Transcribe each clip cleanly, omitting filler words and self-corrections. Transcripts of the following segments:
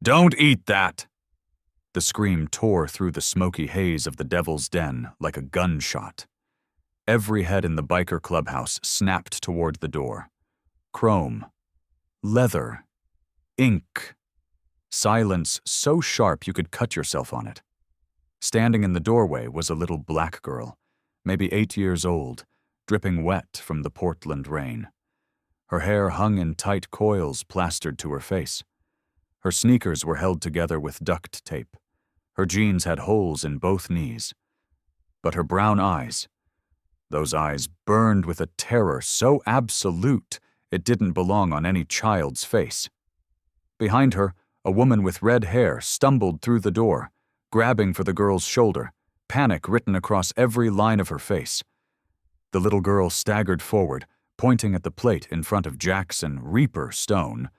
Don't eat that! The scream tore through the smoky haze of the Devil's Den like a gunshot. Every head in the biker clubhouse snapped toward the door. Chrome. Leather. Ink. Silence so sharp you could cut yourself on it. Standing in the doorway was a little black girl, maybe 8 years old, dripping wet from the Portland rain. Her hair hung in tight coils plastered to her face. Her sneakers were held together with duct tape. Her jeans had holes in both knees. But her brown eyes, those eyes burned with a terror so absolute it didn't belong on any child's face. Behind her, a woman with red hair stumbled through the door, grabbing for the girl's shoulder, panic written across every line of her face. The little girl staggered forward, pointing at the plate in front of Jackson Reaper Stone,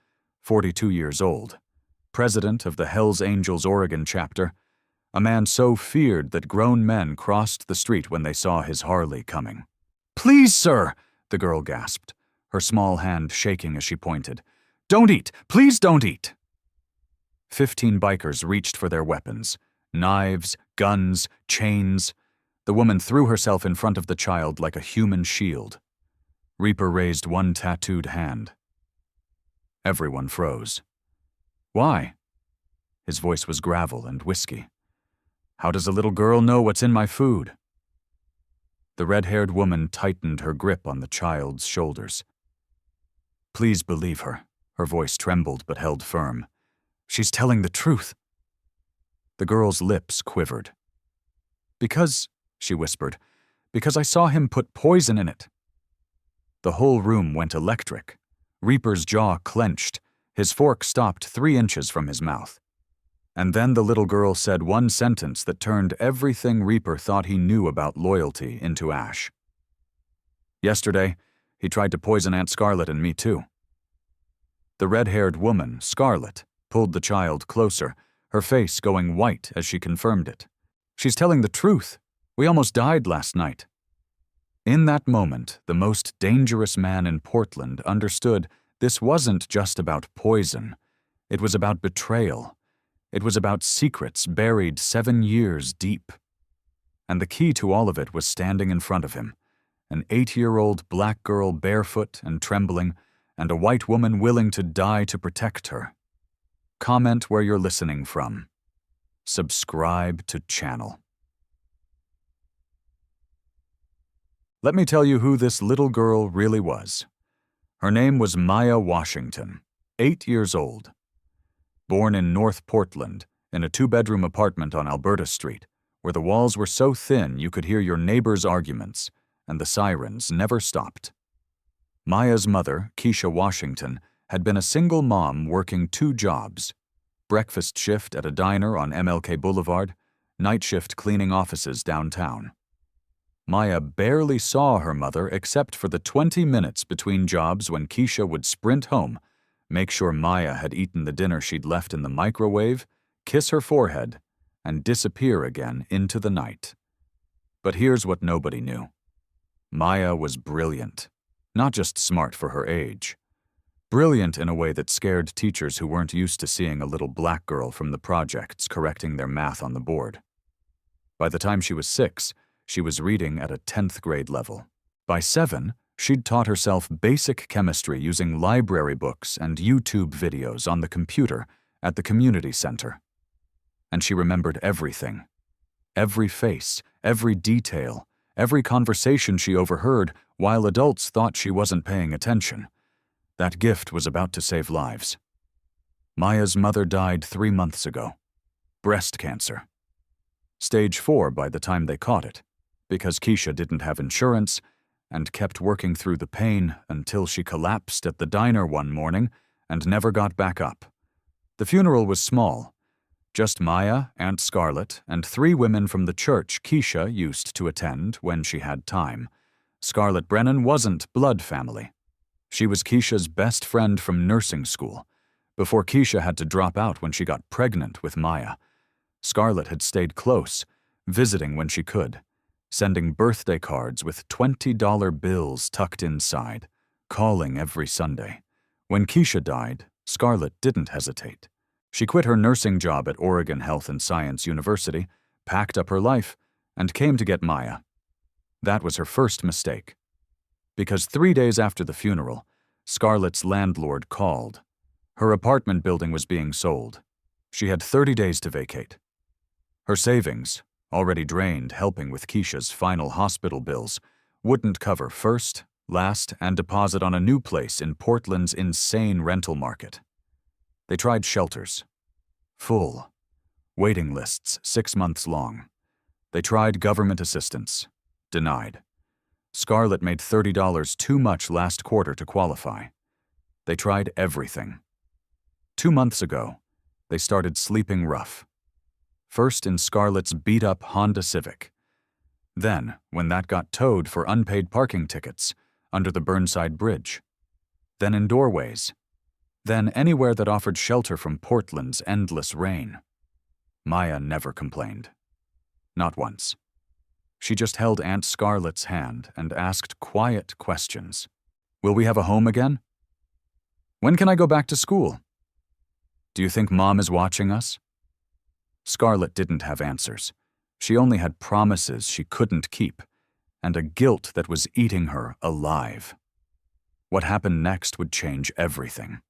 42 years old, president of the Hells Angels Oregon chapter, a man so feared that grown men crossed the street when they saw his Harley coming. "Please, sir," the girl gasped, her small hand shaking as she pointed. "Don't eat! Please don't eat!" 15 bikers reached for their weapons. Knives, guns, chains. The woman threw herself in front of the child like a human shield. Reaper raised one tattooed hand. Everyone froze. "Why?" His voice was gravel and whiskey. "How does a little girl know what's in my food?" The red-haired woman tightened her grip on the child's shoulders. "Please believe her." Her voice trembled but held firm. "She's telling the truth." The girl's lips quivered. "Because," she whispered, "because I saw him put poison in it." The whole room went electric. Reaper's jaw clenched. His fork stopped 3 inches from his mouth. And then the little girl said one sentence that turned everything Reaper thought he knew about loyalty into ash. "Yesterday, he tried to poison Aunt Scarlett and me too." The red-haired woman, Scarlett, pulled the child closer, her face going white as she confirmed it. "She's telling the truth. We almost died last night." In that moment, the most dangerous man in Portland understood this wasn't just about poison. It was about betrayal. It was about secrets buried 7 years deep. And the key to all of it was standing in front of him, an 8-year-old black girl barefoot and trembling, and a white woman willing to die to protect her. Comment where you're listening from. Subscribe to channel. Let me tell you who this little girl really was. Her name was Maya Washington, 8 years old. Born in North Portland, in a 2-bedroom apartment on Alberta Street, where the walls were so thin you could hear your neighbors' arguments, and the sirens never stopped. Maya's mother, Keisha Washington, had been a single mom working 2 jobs: breakfast shift at a diner on MLK Boulevard, night shift cleaning offices downtown. Maya barely saw her mother except for the 20 minutes between jobs when Keisha would sprint home, make sure Maya had eaten the dinner she'd left in the microwave, kiss her forehead, and disappear again into the night. But here's what nobody knew. Maya was brilliant, not just smart for her age. Brilliant in a way that scared teachers who weren't used to seeing a little black girl from the projects correcting their math on the board. By the time she was 6, she was reading at a 10th grade level. By 7, she'd taught herself basic chemistry using library books and YouTube videos on the computer at the community center. And she remembered everything. Every face, every detail, every conversation she overheard while adults thought she wasn't paying attention. That gift was about to save lives. Maya's mother died 3 months ago. Breast cancer. Stage 4 by the time they caught it, because Keisha didn't have insurance and kept working through the pain until she collapsed at the diner one morning and never got back up. The funeral was small. Just Maya, Aunt Scarlett, and 3 women from the church Keisha used to attend when she had time. Scarlett Brennan wasn't blood family. She was Keisha's best friend from nursing school, before Keisha had to drop out when she got pregnant with Maya. Scarlett had stayed close, visiting when she could, sending birthday cards with $20 bills tucked inside, calling every Sunday. When Keisha died, Scarlett didn't hesitate. She quit her nursing job at Oregon Health and Science University, packed up her life, and came to get Maya. That was her first mistake. Because 3 days after the funeral, Scarlett's landlord called. Her apartment building was being sold. She had 30 days to vacate. Her savings, already drained helping with Keisha's final hospital bills, wouldn't cover first, last, and deposit on a new place in Portland's insane rental market. They tried shelters. Full. Waiting lists 6 months long. They tried government assistance. Denied. Scarlett made $30 too much last quarter to qualify. They tried everything. 2 months ago, they started sleeping rough. First in Scarlett's beat-up Honda Civic. Then, when that got towed for unpaid parking tickets, under the Burnside Bridge. Then in doorways. Then anywhere that offered shelter from Portland's endless rain. Maya never complained. Not once. She just held Aunt Scarlett's hand and asked quiet questions. Will we have a home again? When can I go back to school? Do you think Mom is watching us? Scarlett didn't have answers. She only had promises she couldn't keep, and a guilt that was eating her alive. What happened next would change everything.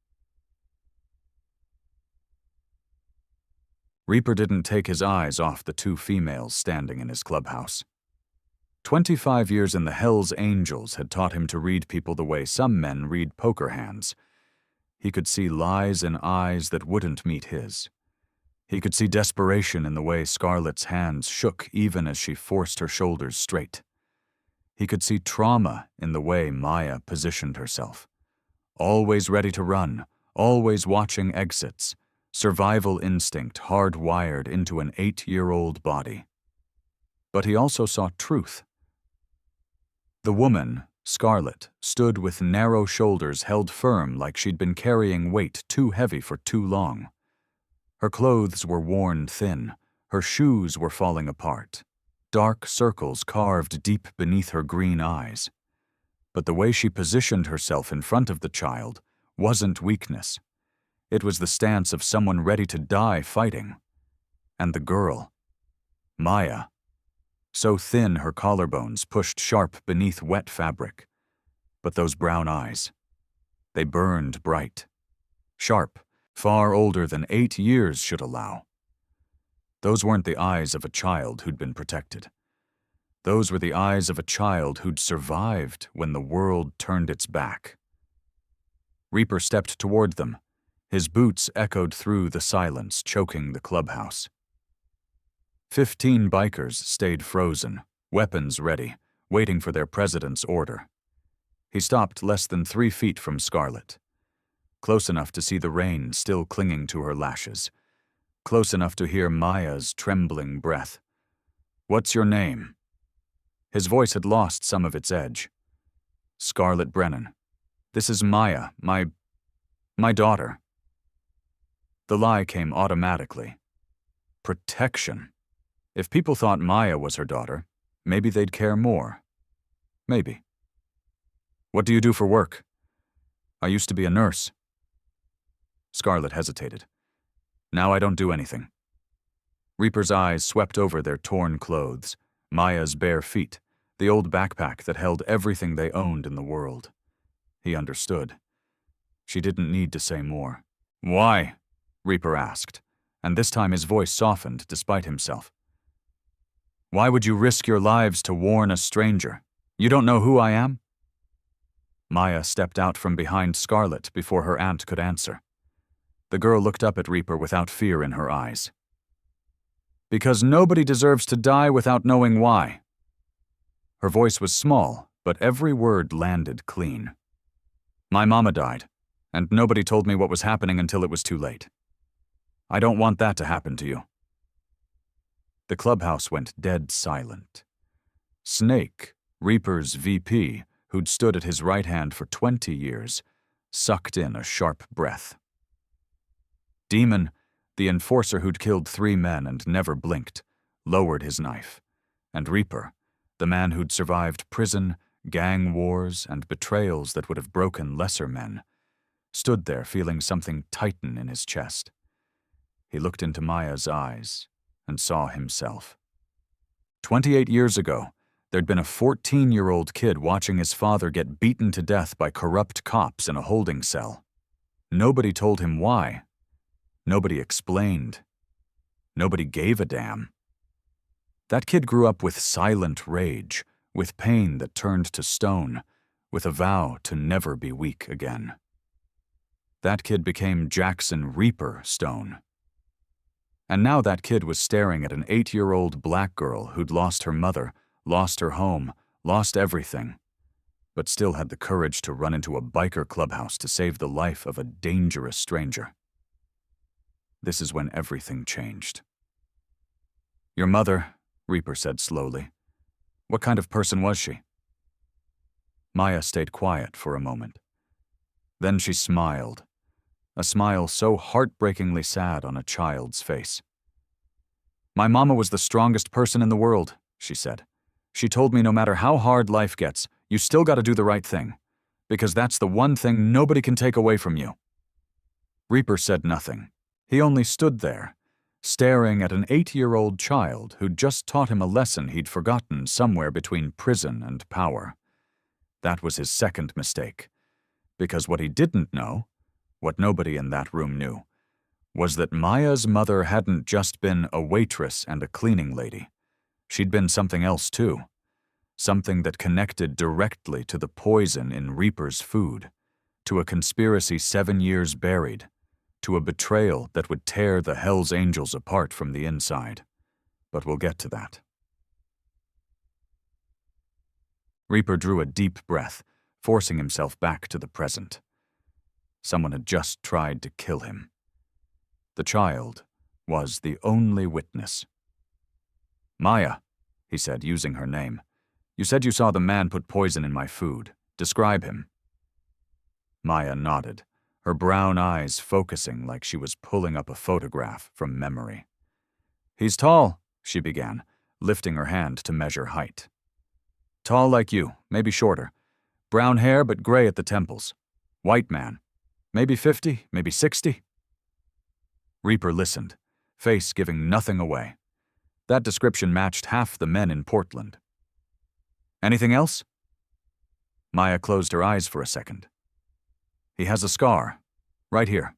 Reaper didn't take his eyes off the 2 females standing in his clubhouse. 25 years in the Hells Angels had taught him to read people the way some men read poker hands. He could see lies in eyes that wouldn't meet his. He could see desperation in the way Scarlett's hands shook even as she forced her shoulders straight. He could see trauma in the way Maya positioned herself. Always ready to run, always watching exits, survival instinct hardwired into an 8-year-old body. But he also saw truth. The woman, Scarlett, stood with narrow shoulders held firm like she'd been carrying weight too heavy for too long. Her clothes were worn thin, her shoes were falling apart, dark circles carved deep beneath her green eyes. But the way she positioned herself in front of the child wasn't weakness. It was the stance of someone ready to die fighting. And the girl, Maya, so thin her collarbones pushed sharp beneath wet fabric. But those brown eyes, they burned bright, sharp, far older than 8 years should allow. Those weren't the eyes of a child who'd been protected. Those were the eyes of a child who'd survived when the world turned its back. Reaper stepped toward them. His boots echoed through the silence, choking the clubhouse. 15 bikers stayed frozen, weapons ready, waiting for their president's order. He stopped less than 3 feet from Scarlett. Close enough to see the rain still clinging to her lashes. Close enough to hear Maya's trembling breath. "What's your name?" His voice had lost some of its edge. "Scarlett Brennan. This is Maya, my daughter." The lie came automatically. Protection. If people thought Maya was her daughter, maybe they'd care more. Maybe. "What do you do for work?" "I used to be a nurse." Scarlett hesitated. "Now I don't do anything." Reaper's eyes swept over their torn clothes, Maya's bare feet, the old backpack that held everything they owned in the world. He understood. She didn't need to say more. "Why?" Reaper asked, and this time his voice softened despite himself. "Why would you risk your lives to warn a stranger? You don't know who I am?" Maya stepped out from behind Scarlett before her aunt could answer. The girl looked up at Reaper without fear in her eyes. "Because nobody deserves to die without knowing why." Her voice was small, but every word landed clean. "My mama died, and nobody told me what was happening until it was too late. I don't want that to happen to you." The clubhouse went dead silent. Snake, Reaper's VP, who'd stood at his right hand for 20 years, sucked in a sharp breath. Demon, the enforcer who'd killed 3 men and never blinked, lowered his knife, and Reaper, the man who'd survived prison, gang wars, and betrayals that would have broken lesser men, stood there feeling something tighten in his chest. He looked into Maya's eyes and saw himself. 28 years ago, there'd been a 14-year-old kid watching his father get beaten to death by corrupt cops in a holding cell. Nobody told him why. Nobody explained. Nobody gave a damn. That kid grew up with silent rage, with pain that turned to stone, with a vow to never be weak again. That kid became Jackson Reaper Stone. And now that kid was staring at an 8-year-old black girl who'd lost her mother, lost her home, lost everything, but still had the courage to run into a biker clubhouse to save the life of a dangerous stranger. This is when everything changed. "Your mother," Reaper said slowly. "What kind of person was she?" Maya stayed quiet for a moment. Then she smiled, a smile so heartbreakingly sad on a child's face. "My mama was the strongest person in the world," she said. "She told me no matter how hard life gets, you still gotta do the right thing, because that's the one thing nobody can take away from you." Reaper said nothing. He only stood there, staring at an 8-year-old child who'd just taught him a lesson he'd forgotten somewhere between prison and power. That was his second mistake, because what he didn't know, what nobody in that room knew, was that Maya's mother hadn't just been a waitress and a cleaning lady. She'd been something else too, something that connected directly to the poison in Reaper's food, to a conspiracy 7 years buried, to a betrayal that would tear the Hell's Angels apart from the inside. But we'll get to that. Reaper drew a deep breath, forcing himself back to the present. Someone had just tried to kill him. The child was the only witness. "Maya," he said, using her name, "you said you saw the man put poison in my food. Describe him." Maya nodded, her brown eyes focusing like she was pulling up a photograph from memory. "He's tall," she began, lifting her hand to measure height. "Tall like you, maybe shorter. Brown hair but gray at the temples. White man. Maybe 50, maybe 60. Reaper listened, face giving nothing away. That description matched half the men in Portland. "Anything else?" Maya closed her eyes for a second. "He has a scar. Right here."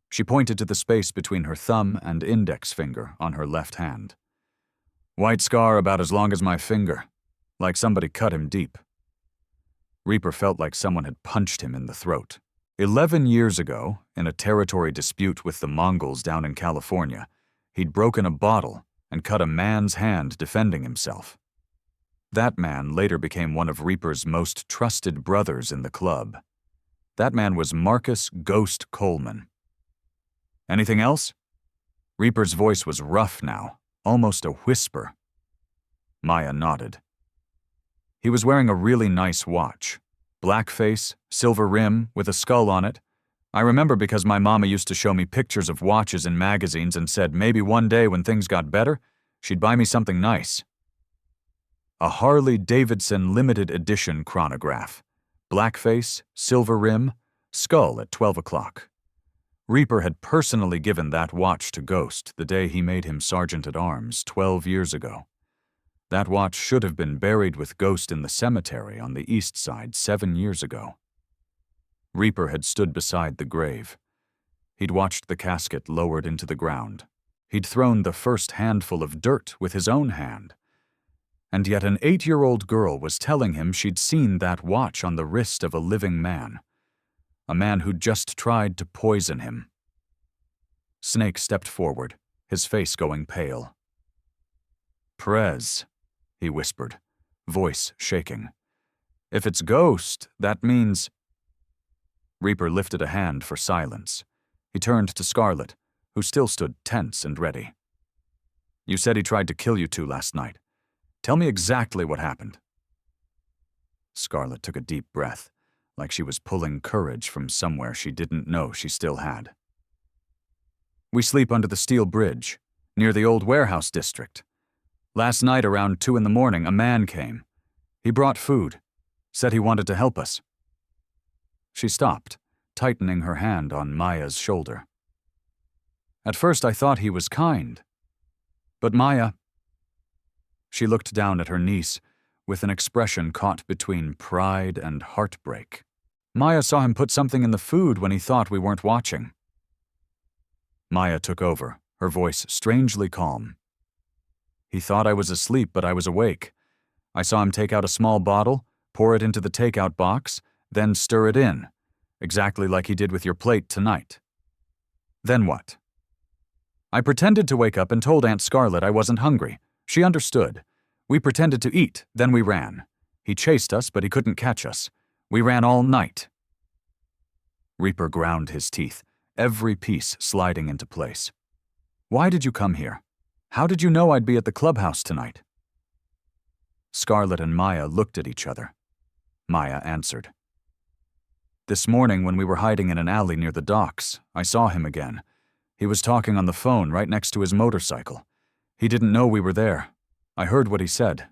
She pointed to the space between her thumb and index finger on her left hand. "White scar about as long as my finger, like somebody cut him deep." Reaper felt like someone had punched him in the throat. 11 years ago, in a territory dispute with the Mongols down in California, he'd broken a bottle and cut a man's hand defending himself. That man later became one of Reaper's most trusted brothers in the club. That man was Marcus Ghost Coleman. "Anything else?" Reaper's voice was rough now, almost a whisper. Maya nodded. "He was wearing a really nice watch. Black face, silver rim, with a skull on it. I remember because my mama used to show me pictures of watches in magazines and said maybe one day when things got better, she'd buy me something nice. A Harley-Davidson limited edition chronograph. Black face, silver rim, skull at 12 o'clock. Reaper had personally given that watch to Ghost the day he made him Sergeant-at-Arms 12 years ago. That watch should have been buried with Ghost in the cemetery on the east side 7 years ago. Reaper had stood beside the grave. He'd watched the casket lowered into the ground. He'd thrown the first handful of dirt with his own hand. And yet an 8-year-old girl was telling him she'd seen that watch on the wrist of a living man. A man who'd just tried to poison him. Snake stepped forward, his face going pale. "Prez," he whispered, voice shaking. "If it's Ghost, that means—" Reaper lifted a hand for silence. He turned to Scarlet, who still stood tense and ready. "You said he tried to kill you two last night. Tell me exactly what happened." Scarlet took a deep breath, like she was pulling courage from somewhere she didn't know she still had. "We sleep under the steel bridge, near the old warehouse district. Last night around 2 in the morning, a man came. He brought food, said he wanted to help us." She stopped, tightening her hand on Maya's shoulder. At first I thought he was kind. But Maya... She looked down at her niece with an expression caught between pride and heartbreak. Maya saw him put something in the food when he thought we weren't watching. Maya took over, her voice strangely calm. He thought I was asleep, but I was awake. I saw him take out a small bottle, pour it into the takeout box, then stir it in, exactly like he did with your plate tonight. Then what? I pretended to wake up and told Aunt Scarlett I wasn't hungry. She understood. We pretended to eat, then we ran. He chased us, but he couldn't catch us. We ran all night. Reaper ground his teeth, every piece sliding into place. Why did you come here? How did you know I'd be at the clubhouse tonight? Scarlett and Maya looked at each other. Maya answered. This morning when we were hiding in an alley near the docks, I saw him again. He was talking on the phone right next to his motorcycle. He didn't know we were there. I heard what he said.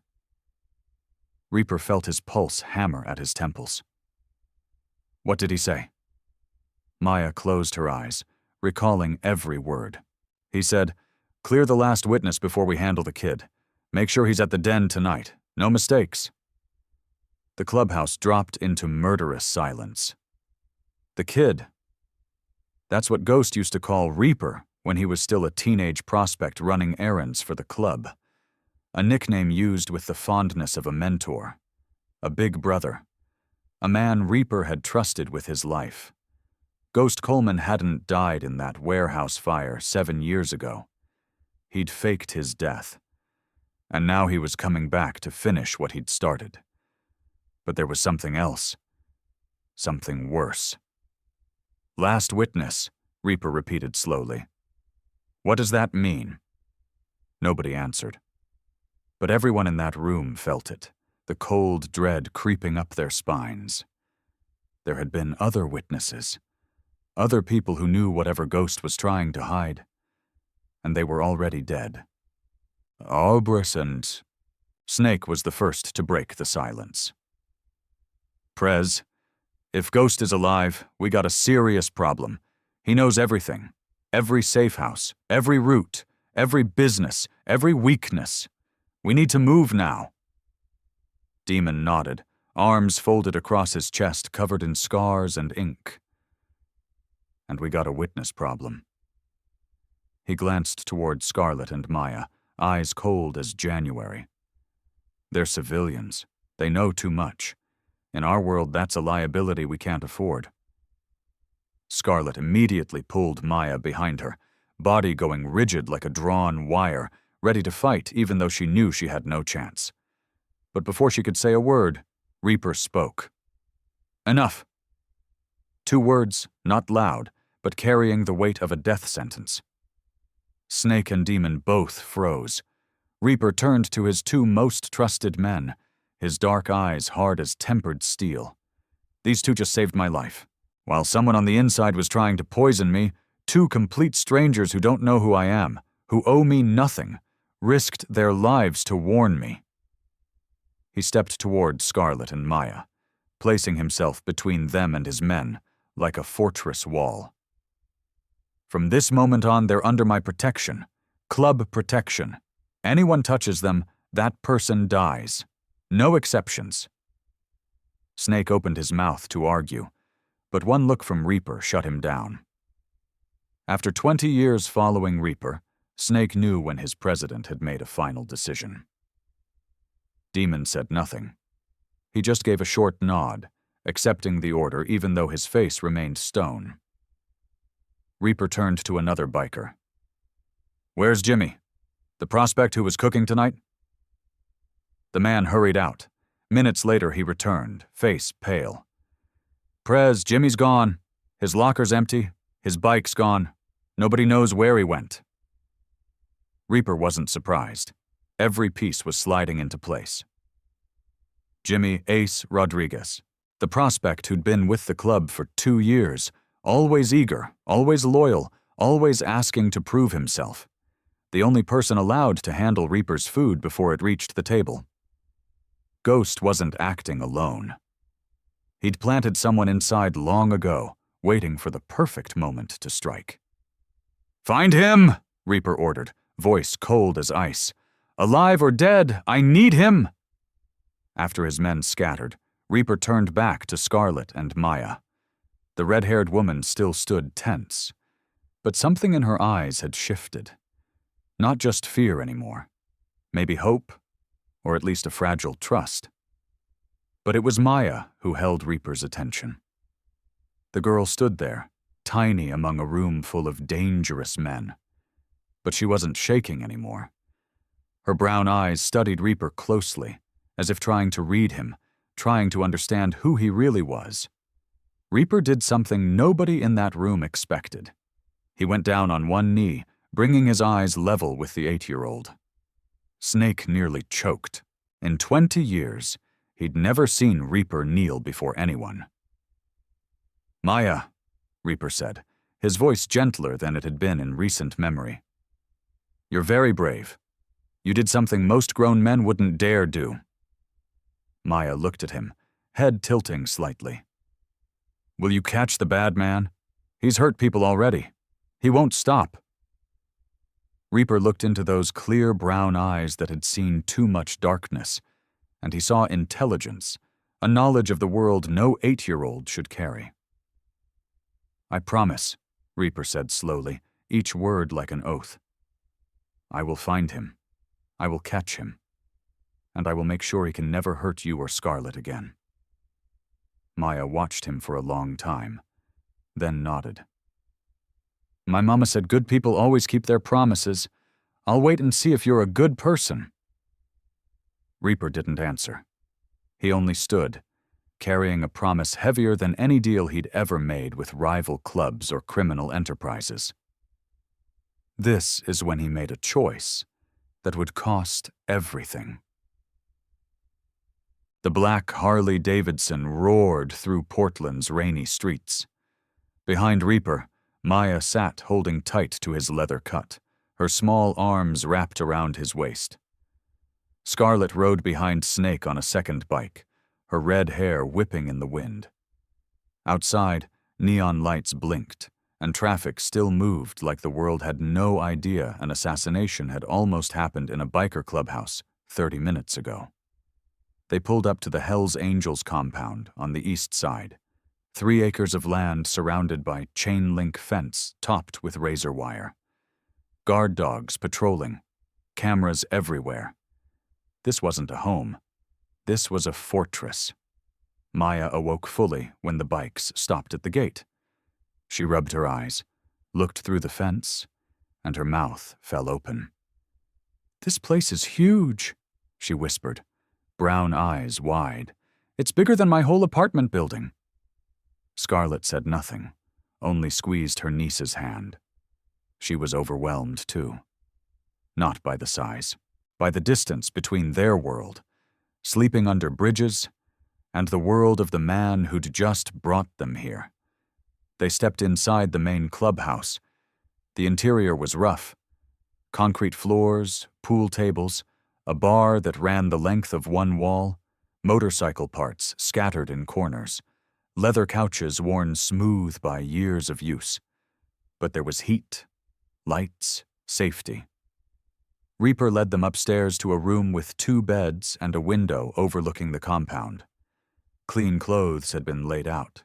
Reaper felt his pulse hammer at his temples. What did he say? Maya closed her eyes, recalling every word. He said, "Clear the last witness before we handle the kid. Make sure he's at the den tonight. No mistakes." The clubhouse dropped into murderous silence. The kid. That's what Ghost used to call Reaper when he was still a teenage prospect running errands for the club. A nickname used with the fondness of a mentor, a big brother, a man Reaper had trusted with his life. Ghost Coleman hadn't died in that warehouse fire 7 years ago. He'd faked his death, and now he was coming back to finish what he'd started. But there was something else, something worse. Last witness, Reaper repeated slowly. What does that mean? Nobody answered. But everyone in that room felt it, the cold dread creeping up their spines. There had been other witnesses, other people who knew whatever Ghost was trying to hide, and they were already dead. Obris and... Snake was the first to break the silence. Prez, if Ghost is alive, we got a serious problem. He knows everything. Every safe house, every route, every business, every weakness. We need to move now. Demon nodded, arms folded across his chest covered in scars and ink. And we got a witness problem. He glanced toward Scarlett and Maya, eyes cold as January. They're civilians. They know too much. In our world, that's a liability we can't afford. Scarlett immediately pulled Maya behind her, body going rigid like a drawn wire, ready to fight even though she knew she had no chance. But before she could say a word, Reaper spoke. Enough. 2 words, not loud, but carrying the weight of a death sentence. Snake and Demon both froze. Reaper turned to his 2 most trusted men, his dark eyes hard as tempered steel. These 2 just saved my life. While someone on the inside was trying to poison me, 2 complete strangers who don't know who I am, who owe me nothing, risked their lives to warn me. He stepped toward Scarlett and Maya, placing himself between them and his men, like a fortress wall. From this moment on, they're under my protection, club protection. Anyone touches them, that person dies. No exceptions. Snake opened his mouth to argue, but one look from Reaper shut him down. After 20 years following Reaper, Snake knew when his president had made a final decision. Demon said nothing. He just gave a short nod, accepting the order even though his face remained stone. Reaper turned to another biker. Where's Jimmy? The prospect who was cooking tonight? The man hurried out. Minutes later he returned, face pale. Prez, Jimmy's gone. His locker's empty. His bike's gone. Nobody knows where he went. Reaper wasn't surprised. Every piece was sliding into place. Jimmy Ace Rodriguez, the prospect who'd been with the club for 2 years, always eager, always loyal, always asking to prove himself. The only person allowed to handle Reaper's food before it reached the table. Ghost wasn't acting alone. He'd planted someone inside long ago, waiting for the perfect moment to strike. "Find him!" Reaper ordered, voice cold as ice. "Alive or dead, I need him!" After his men scattered, Reaper turned back to Scarlet and Maya. The red-haired woman still stood tense, but something in her eyes had shifted. Not just fear anymore. Maybe hope, or at least a fragile trust. But it was Maya who held Reaper's attention. The girl stood there, tiny among a room full of dangerous men. But she wasn't shaking anymore. Her brown eyes studied Reaper closely, as if trying to read him, trying to understand who he really was. Reaper did something nobody in that room expected. He went down on one knee, bringing his eyes level with the 8-year-old. Snake nearly choked. In 20 years, he'd never seen Reaper kneel before anyone. "Maya," Reaper said, his voice gentler than it had been in recent memory. "You're very brave. You did something most grown men wouldn't dare do." Maya looked at him, head tilting slightly. "Will you catch the bad man? He's hurt people already. He won't stop." Reaper looked into those clear brown eyes that had seen too much darkness, and he saw intelligence, a knowledge of the world no 8-year-old should carry. "I promise," Reaper said slowly, each word like an oath. "I will find him. I will catch him. And I will make sure he can never hurt you or Scarlet again." Maya watched him for a long time, then nodded. "My mama said good people always keep their promises. I'll wait and see if you're a good person." Reaper didn't answer. He only stood, carrying a promise heavier than any deal he'd ever made with rival clubs or criminal enterprises. This is when he made a choice that would cost everything. The black Harley-Davidson roared through Portland's rainy streets. Behind Reaper, Maya sat holding tight to his leather cut, her small arms wrapped around his waist. Scarlet rode behind Snake on a second bike, her red hair whipping in the wind. Outside, neon lights blinked, and traffic still moved like the world had no idea an assassination had almost happened in a biker clubhouse 30 minutes ago. They pulled up to the Hells Angels compound on the east side, 3 acres of land surrounded by chain-link fence topped with razor wire. Guard dogs patrolling, cameras everywhere. This wasn't a home. This was a fortress. Maya awoke fully when the bikes stopped at the gate. She rubbed her eyes, looked through the fence, and her mouth fell open. "This place is huge," she whispered, brown eyes wide. "It's bigger than my whole apartment building." Scarlet said nothing, only squeezed her niece's hand. She was overwhelmed, too. Not by the size, by the distance between their world, sleeping under bridges, and the world of the man who'd just brought them here. They stepped inside the main clubhouse. The interior was rough. Concrete floors, pool tables, a bar that ran the length of one wall, motorcycle parts scattered in corners, leather couches worn smooth by years of use. But there was heat, lights, safety. Reaper led them upstairs to a room with 2 beds and a window overlooking the compound. Clean clothes had been laid out,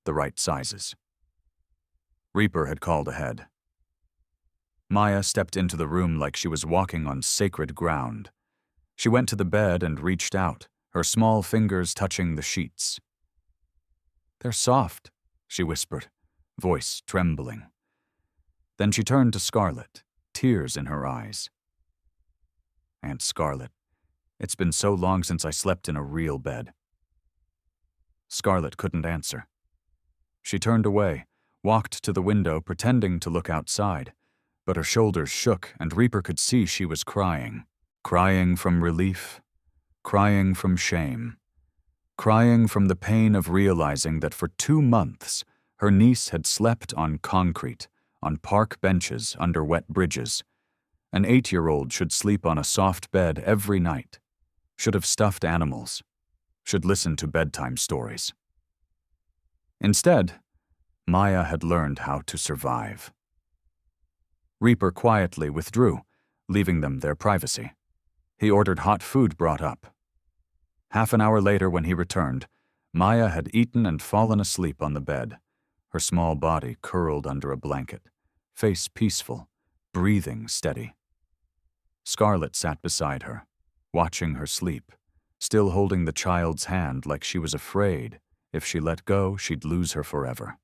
the right sizes. Reaper had called ahead. Maya stepped into the room like she was walking on sacred ground. She went to the bed and reached out, her small fingers touching the sheets. "They're soft," she whispered, voice trembling. Then she turned to Scarlet, tears in her eyes. "Aunt Scarlet, it's been so long since I slept in a real bed." Scarlet couldn't answer. She turned away, walked to the window pretending to look outside, but her shoulders shook and Reaper could see she was crying. Crying from relief, crying from shame, crying from the pain of realizing that for 2 months her niece had slept on concrete, on park benches under wet bridges. An 8-year-old should sleep on a soft bed every night, should have stuffed animals, should listen to bedtime stories. Instead, Maya had learned how to survive. Reaper quietly withdrew, leaving them their privacy. He ordered hot food brought up. Half an hour later, when he returned, Maya had eaten and fallen asleep on the bed, her small body curled under a blanket, face peaceful, breathing steady. Scarlett sat beside her, watching her sleep, still holding the child's hand like she was afraid if she let go, she'd lose her forever.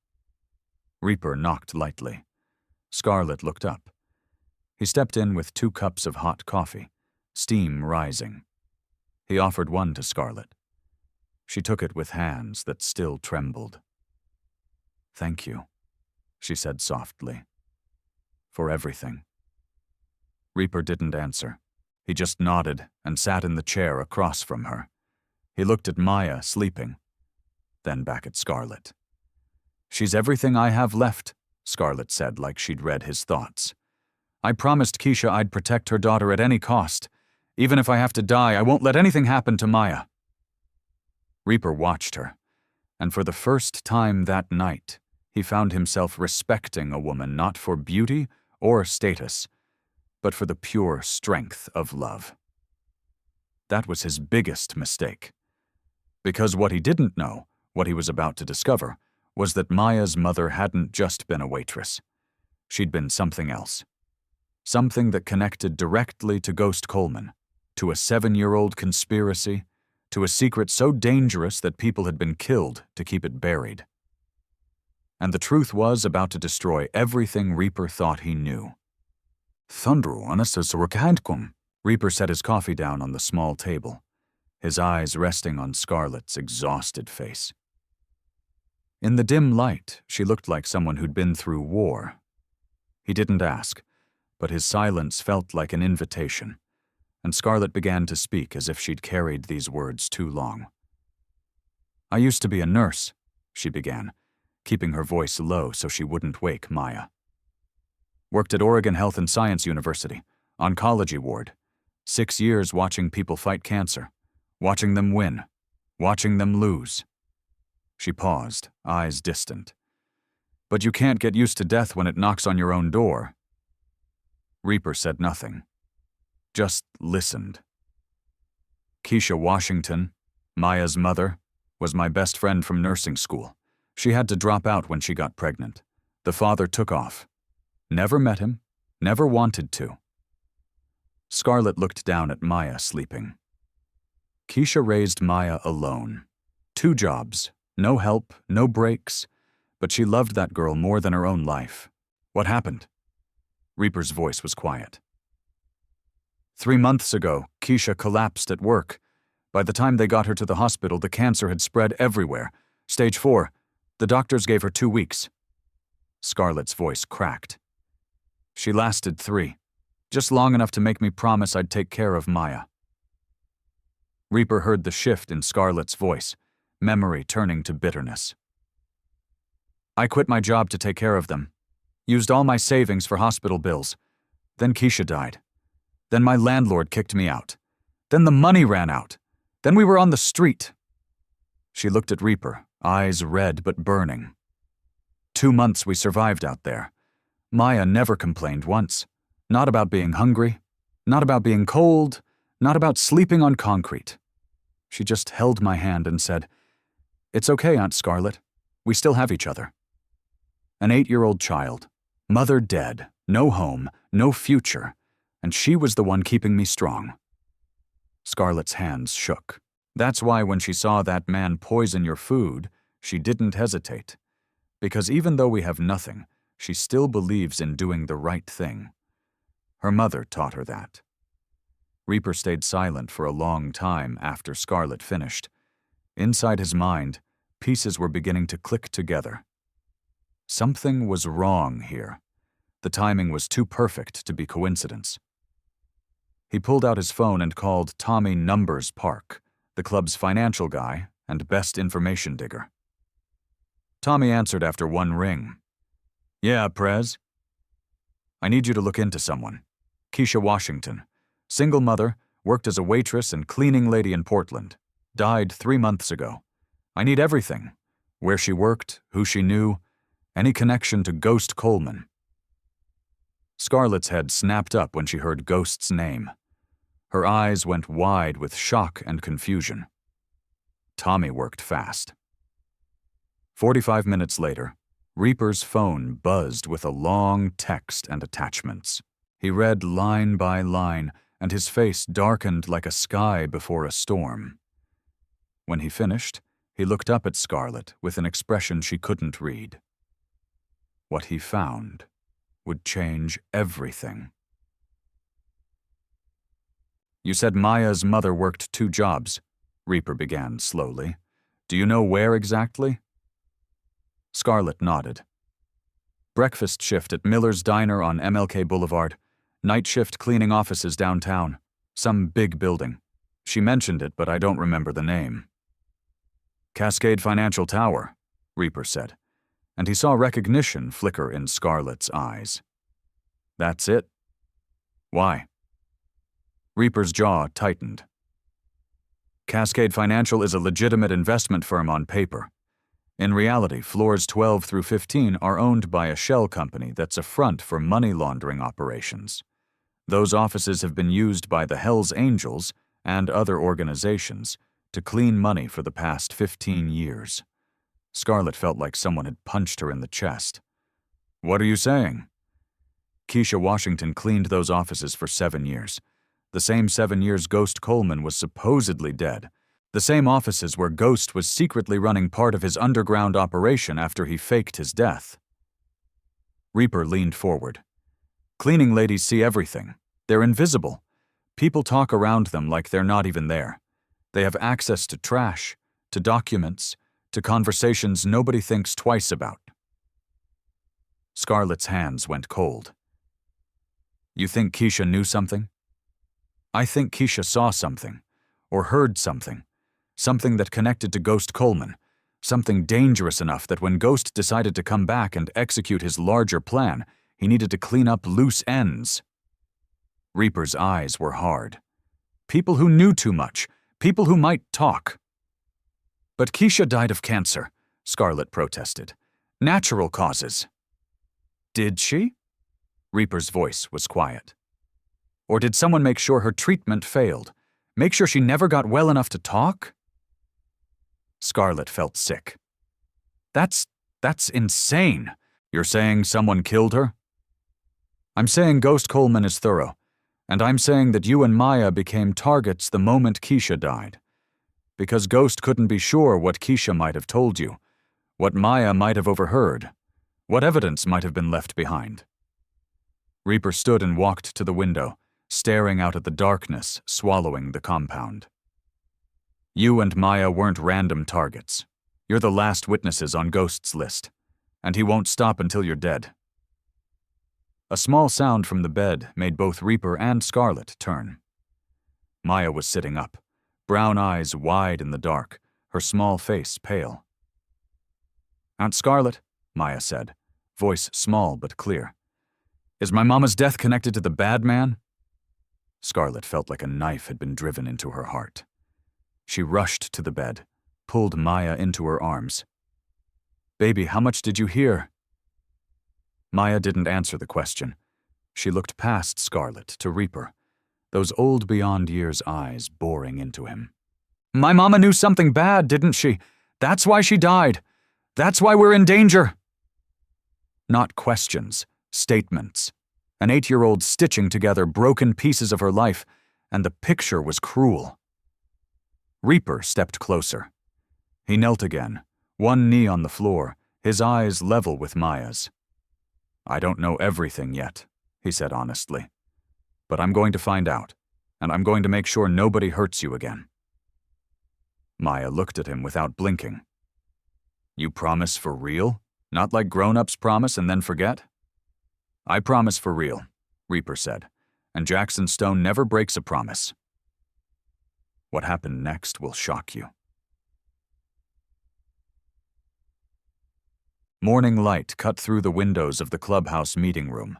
Reaper knocked lightly. Scarlett looked up. He stepped in with 2 cups of hot coffee, steam rising. He offered one to Scarlett. She took it with hands that still trembled. "Thank you," she said softly, "for everything." Reaper didn't answer. He just nodded and sat in the chair across from her. He looked at Maya sleeping, then back at Scarlett. "She's everything I have left," Scarlett said like she'd read his thoughts. "I promised Keisha I'd protect her daughter at any cost. Even if I have to die, I won't let anything happen to Maya." Reaper watched her, and for the first time that night, he found himself respecting a woman not for beauty or status, but for the pure strength of love. That was his biggest mistake. Because what he didn't know, what he was about to discover, was that Maya's mother hadn't just been a waitress. She'd been something else. Something that connected directly to Ghost Coleman, to a 7-year-old conspiracy, to a secret so dangerous that people had been killed to keep it buried. And the truth was about to destroy everything Reaper thought he knew. Reaper set his coffee down on the small table, his eyes resting on Scarlett's exhausted face. In the dim light, she looked like someone who'd been through war. He didn't ask, but his silence felt like an invitation, and Scarlett began to speak as if she'd carried these words too long. "I used to be a nurse," she began, keeping her voice low so she wouldn't wake Maya. "Worked at Oregon Health and Science University, oncology ward. 6 years watching people fight cancer, watching them win, watching them lose." She paused, eyes distant. "But you can't get used to death when it knocks on your own door." Reaper said nothing, just listened. "Keisha Washington, Maya's mother, was my best friend from nursing school. She had to drop out when she got pregnant. The father took off. Never met him, never wanted to." Scarlett looked down at Maya sleeping. Keisha raised Maya alone. 2 jobs, no help, no breaks, but she loved that girl more than her own life. "What happened?" Reaper's voice was quiet. 3 months ago, Keisha collapsed at work. By the time they got her to the hospital, the cancer had spread everywhere. Stage 4. The doctors gave her 2 weeks. Scarlett's voice cracked. "She lasted 3, just long enough to make me promise I'd take care of Maya." Reaper heard the shift in Scarlett's voice, memory turning to bitterness. "I quit my job to take care of them. Used all my savings for hospital bills. Then Keisha died. Then my landlord kicked me out. Then the money ran out. Then we were on the street." She looked at Reaper, eyes red but burning. 2 months we survived out there. Maya never complained once. Not about being hungry, not about being cold, not about sleeping on concrete. She just held my hand and said, 'It's okay, Aunt Scarlett. We still have each other.' An 8-year-old child, mother dead, no home, no future, and she was the one keeping me strong." Scarlett's hands shook. That's why when she saw that man poison your food, she didn't hesitate. Because even though we have nothing, she still believes in doing the right thing. Her mother taught her that. Reaper stayed silent for a long time after Scarlett finished. Inside his mind, pieces were beginning to click together. Something was wrong here. The timing was too perfect to be coincidence. He pulled out his phone and called Tommy Numbers Park, the club's financial guy and best information digger. Tommy answered after 1 ring. "Yeah, Prez? I need you to look into someone. Keisha Washington. Single mother, worked as a waitress and cleaning lady in Portland. Died 3 months ago. I need everything. Where she worked, who she knew, any connection to Ghost Coleman." Scarlett's head snapped up when she heard Ghost's name. Her eyes went wide with shock and confusion. Tommy worked fast. 45 minutes later, Reaper's phone buzzed with a long text and attachments. He read line by line, and his face darkened like a sky before a storm. When he finished, he looked up at Scarlett with an expression she couldn't read. What he found would change everything. "You said Maya's mother worked 2 jobs," Reaper began slowly. "Do you know where exactly?" Scarlett nodded. "Breakfast shift at Miller's Diner on MLK Boulevard. Night shift cleaning offices downtown. Some big building. She mentioned it, but I don't remember the name." "Cascade Financial Tower," Reaper said, and he saw recognition flicker in Scarlett's eyes. "That's it? Why?" Reaper's jaw tightened. "Cascade Financial is a legitimate investment firm on paper. In reality, floors 12 through 15 are owned by a shell company that's a front for money laundering operations. Those offices have been used by the Hells Angels and other organizations to clean money for the past 15 years. Scarlett felt like someone had punched her in the chest. "What are you saying?" "Keisha Washington cleaned those offices for 7 years. The same 7 years Ghost Coleman was supposedly dead. The same offices where Ghost was secretly running part of his underground operation after he faked his death." Reaper leaned forward. "Cleaning ladies see everything. They're invisible. People talk around them like they're not even there. They have access to trash, to documents, to conversations nobody thinks twice about." Scarlett's hands went cold. "You think Keisha knew something?" "I think Keisha saw something, or heard something that connected to Ghost Coleman, something dangerous enough that when Ghost decided to come back and execute his larger plan, he needed to clean up loose ends." Reaper's eyes were hard. "People who knew too much, people who might talk." "But Keisha died of cancer," Scarlett protested. "Natural causes." "Did she?" Reaper's voice was quiet. "Or did someone make sure her treatment failed? Make sure she never got well enough to talk?" Scarlett felt sick. That's insane. You're saying someone killed her?" "I'm saying Ghost Coleman is thorough, and I'm saying that you and Maya became targets the moment Keisha died. Because Ghost couldn't be sure what Keisha might have told you, what Maya might have overheard, what evidence might have been left behind." Reaper stood and walked to the window, staring out at the darkness swallowing the compound. "You and Maya weren't random targets. You're the last witnesses on Ghost's list, and he won't stop until you're dead." A small sound from the bed made both Reaper and Scarlett turn. Maya was sitting up, brown eyes wide in the dark, her small face pale. "Aunt Scarlett," Maya said, voice small but clear, "is my mama's death connected to the bad man?" Scarlett felt like a knife had been driven into her heart. She rushed to the bed, pulled Maya into her arms. "Baby, how much did you hear?" Maya didn't answer the question. She looked past Scarlett to Reaper, those old beyond years eyes boring into him. "My mama knew something bad, didn't she? That's why she died. That's why we're in danger." Not questions, statements. An 8-year-old stitching together broken pieces of her life, and the picture was cruel. Reaper stepped closer. He knelt again, one knee on the floor, his eyes level with Maya's. "I don't know everything yet," he said honestly. "But I'm going to find out, and I'm going to make sure nobody hurts you again." Maya looked at him without blinking. "You promise for real? Not like grown-ups promise and then forget?" "I promise for real," Reaper said, "and Jackson Stone never breaks a promise." What happened next will shock you. Morning light cut through the windows of the clubhouse meeting room.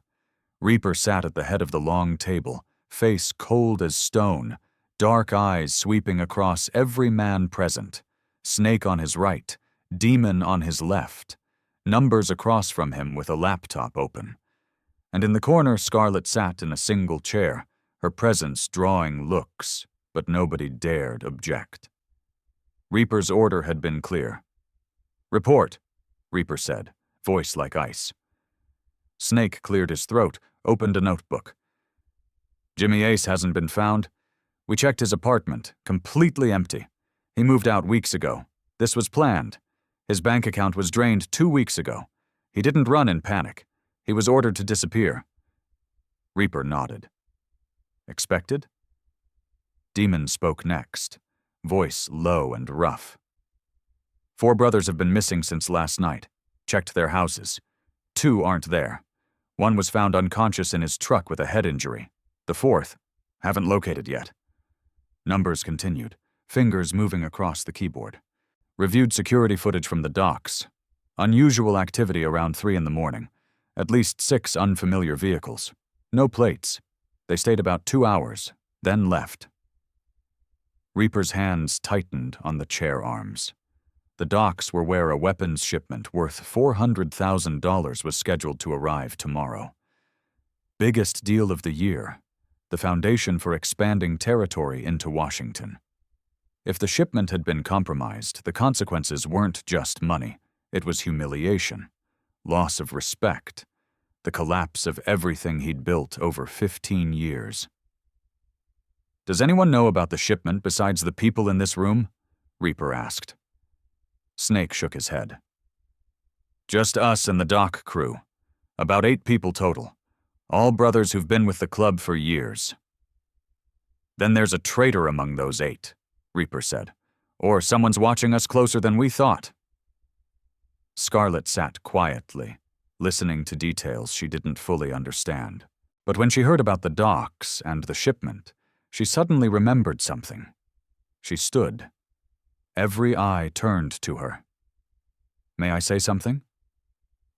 Reaper sat at the head of the long table, face cold as stone, dark eyes sweeping across every man present, Snake on his right, Demon on his left, Numbers across from him with a laptop open. And in the corner, Scarlet sat in a single chair, her presence drawing looks, but nobody dared object. Reaper's order had been clear. "Report," Reaper said, voice like ice. Snake cleared his throat, opened a notebook. "Jimmy Ace hasn't been found. We checked his apartment, completely empty. He moved out weeks ago. This was planned. His bank account was drained 2 weeks ago. He didn't run in panic. He was ordered to disappear." Reaper nodded. "Expected?" Demon spoke next, voice low and rough. "4 brothers have been missing since last night. Checked their houses. 2 aren't there. 1 was found unconscious in his truck with a head injury. The 4th, haven't located yet." Numbers continued, fingers moving across the keyboard. "Reviewed security footage from the docks. Unusual activity around 3 in the morning. At least 6 unfamiliar vehicles. No plates. They stayed about 2 hours, then left." Reaper's hands tightened on the chair arms. The docks were where a weapons shipment worth $400,000 was scheduled to arrive tomorrow. Biggest deal of the year, the foundation for expanding territory into Washington. If the shipment had been compromised, the consequences weren't just money. It was humiliation, loss of respect, the collapse of everything he'd built over 15 years. "Does anyone know about the shipment besides the people in this room?" Reaper asked. Snake shook his head. "Just us and the dock crew. About 8 people total. All brothers who've been with the club for years." "Then there's a traitor among those 8, Reaper said. "Or someone's watching us closer than we thought." Scarlet sat quietly, listening to details she didn't fully understand. But when she heard about the docks and the shipment, she suddenly remembered something. She stood. Every eye turned to her. "May I say something?"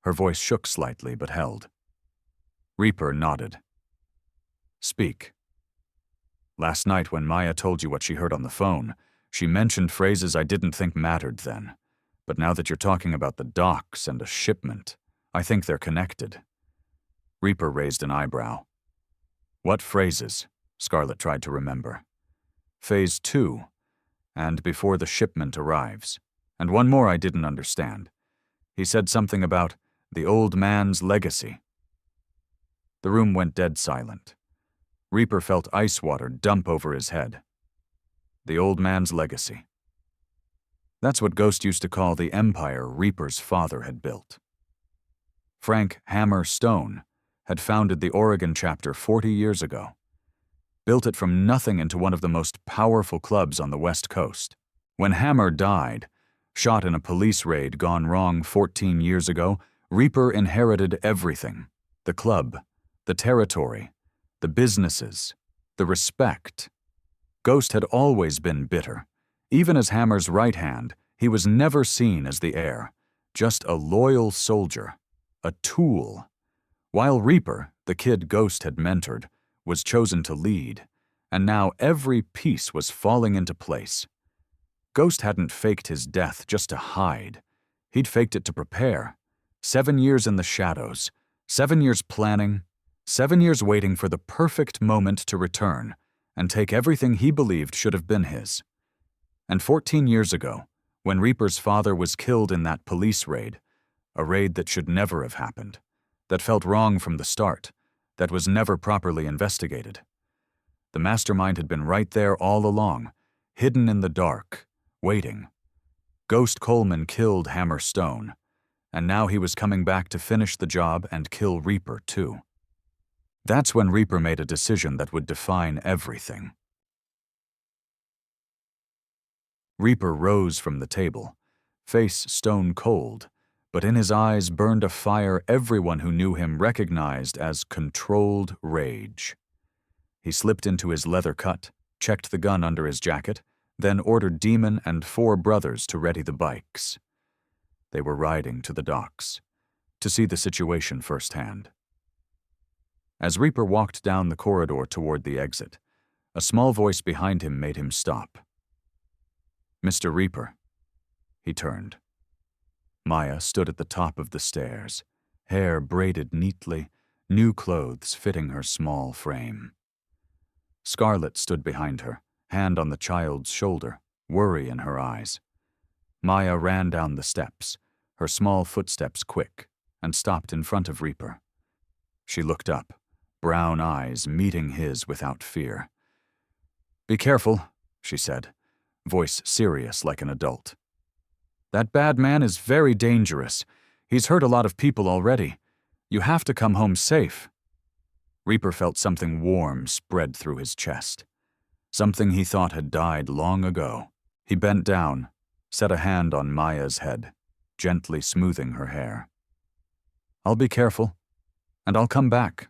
Her voice shook slightly but held. Reaper nodded. "Speak." "Last night when Maya told you what she heard on the phone, she mentioned phrases I didn't think mattered then. But now that you're talking about the docks and a shipment, I think they're connected." Reaper raised an eyebrow. "What phrases?" Scarlet tried to remember. "Phase 2, and before the shipment arrives. And one more I didn't understand. He said something about the old man's legacy." The room went dead silent. Reaper felt ice water dump over his head. The old man's legacy. That's what Ghost used to call the empire Reaper's father had built. Frank Hammer Stone had founded the Oregon chapter 40 years ago. Built it from nothing into one of the most powerful clubs on the West Coast. When Hammer died, shot in a police raid gone wrong 14 years ago, Reaper inherited everything. The club, the territory, the businesses, the respect. Ghost had always been bitter. Even as Hammer's right hand, he was never seen as the heir, just a loyal soldier, a tool. While Reaper, the kid Ghost had mentored, was chosen to lead, and now every piece was falling into place. Ghost hadn't faked his death just to hide. He'd faked it to prepare. 7 years in the shadows, 7 years planning, 7 years waiting for the perfect moment to return and take everything he believed should have been his. And 14 years ago, when Reaper's father was killed in that police raid, a raid that should never have happened, that felt wrong from the start, that was never properly investigated. The mastermind had been right there all along, hidden in the dark, waiting. Ghost Coleman killed Hammer Stone, and now he was coming back to finish the job and kill Reaper too. That's when Reaper made a decision that would define everything. Reaper rose from the table, face stone cold, but in his eyes burned a fire everyone who knew him recognized as controlled rage. He slipped into his leather cut, checked the gun under his jacket, then ordered Demon and 4 brothers to ready the bikes. They were riding to the docks, to see the situation firsthand. As Reaper walked down the corridor toward the exit, a small voice behind him made him stop. "Mr. Reaper." He turned. Maya stood at the top of the stairs, hair braided neatly, new clothes fitting her small frame. Scarlet stood behind her, hand on the child's shoulder, worry in her eyes. Maya ran down the steps, her small footsteps quick, and stopped in front of Reaper. She looked up, brown eyes meeting his without fear. "Be careful," she said, voice serious like an adult. "That bad man is very dangerous. He's hurt a lot of people already. You have to come home safe." Reaper felt something warm spread through his chest. Something he thought had died long ago. He bent down, set a hand on Maya's head, gently smoothing her hair. "I'll be careful, and I'll come back.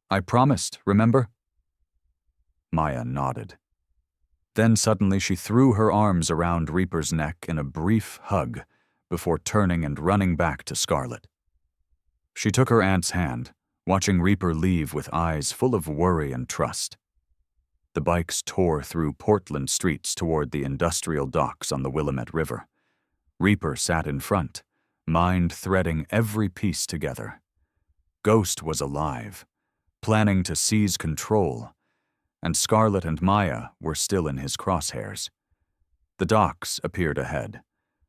I promised, remember?" Maya nodded. Then suddenly she threw her arms around Reaper's neck in a brief hug before turning and running back to Scarlet. She took her aunt's hand, watching Reaper leave with eyes full of worry and trust. The bikes tore through Portland streets toward the industrial docks on the Willamette River. Reaper sat in front, mind threading every piece together. Ghost was alive, planning to seize control, and Scarlet and Maya were still in his crosshairs. The docks appeared ahead,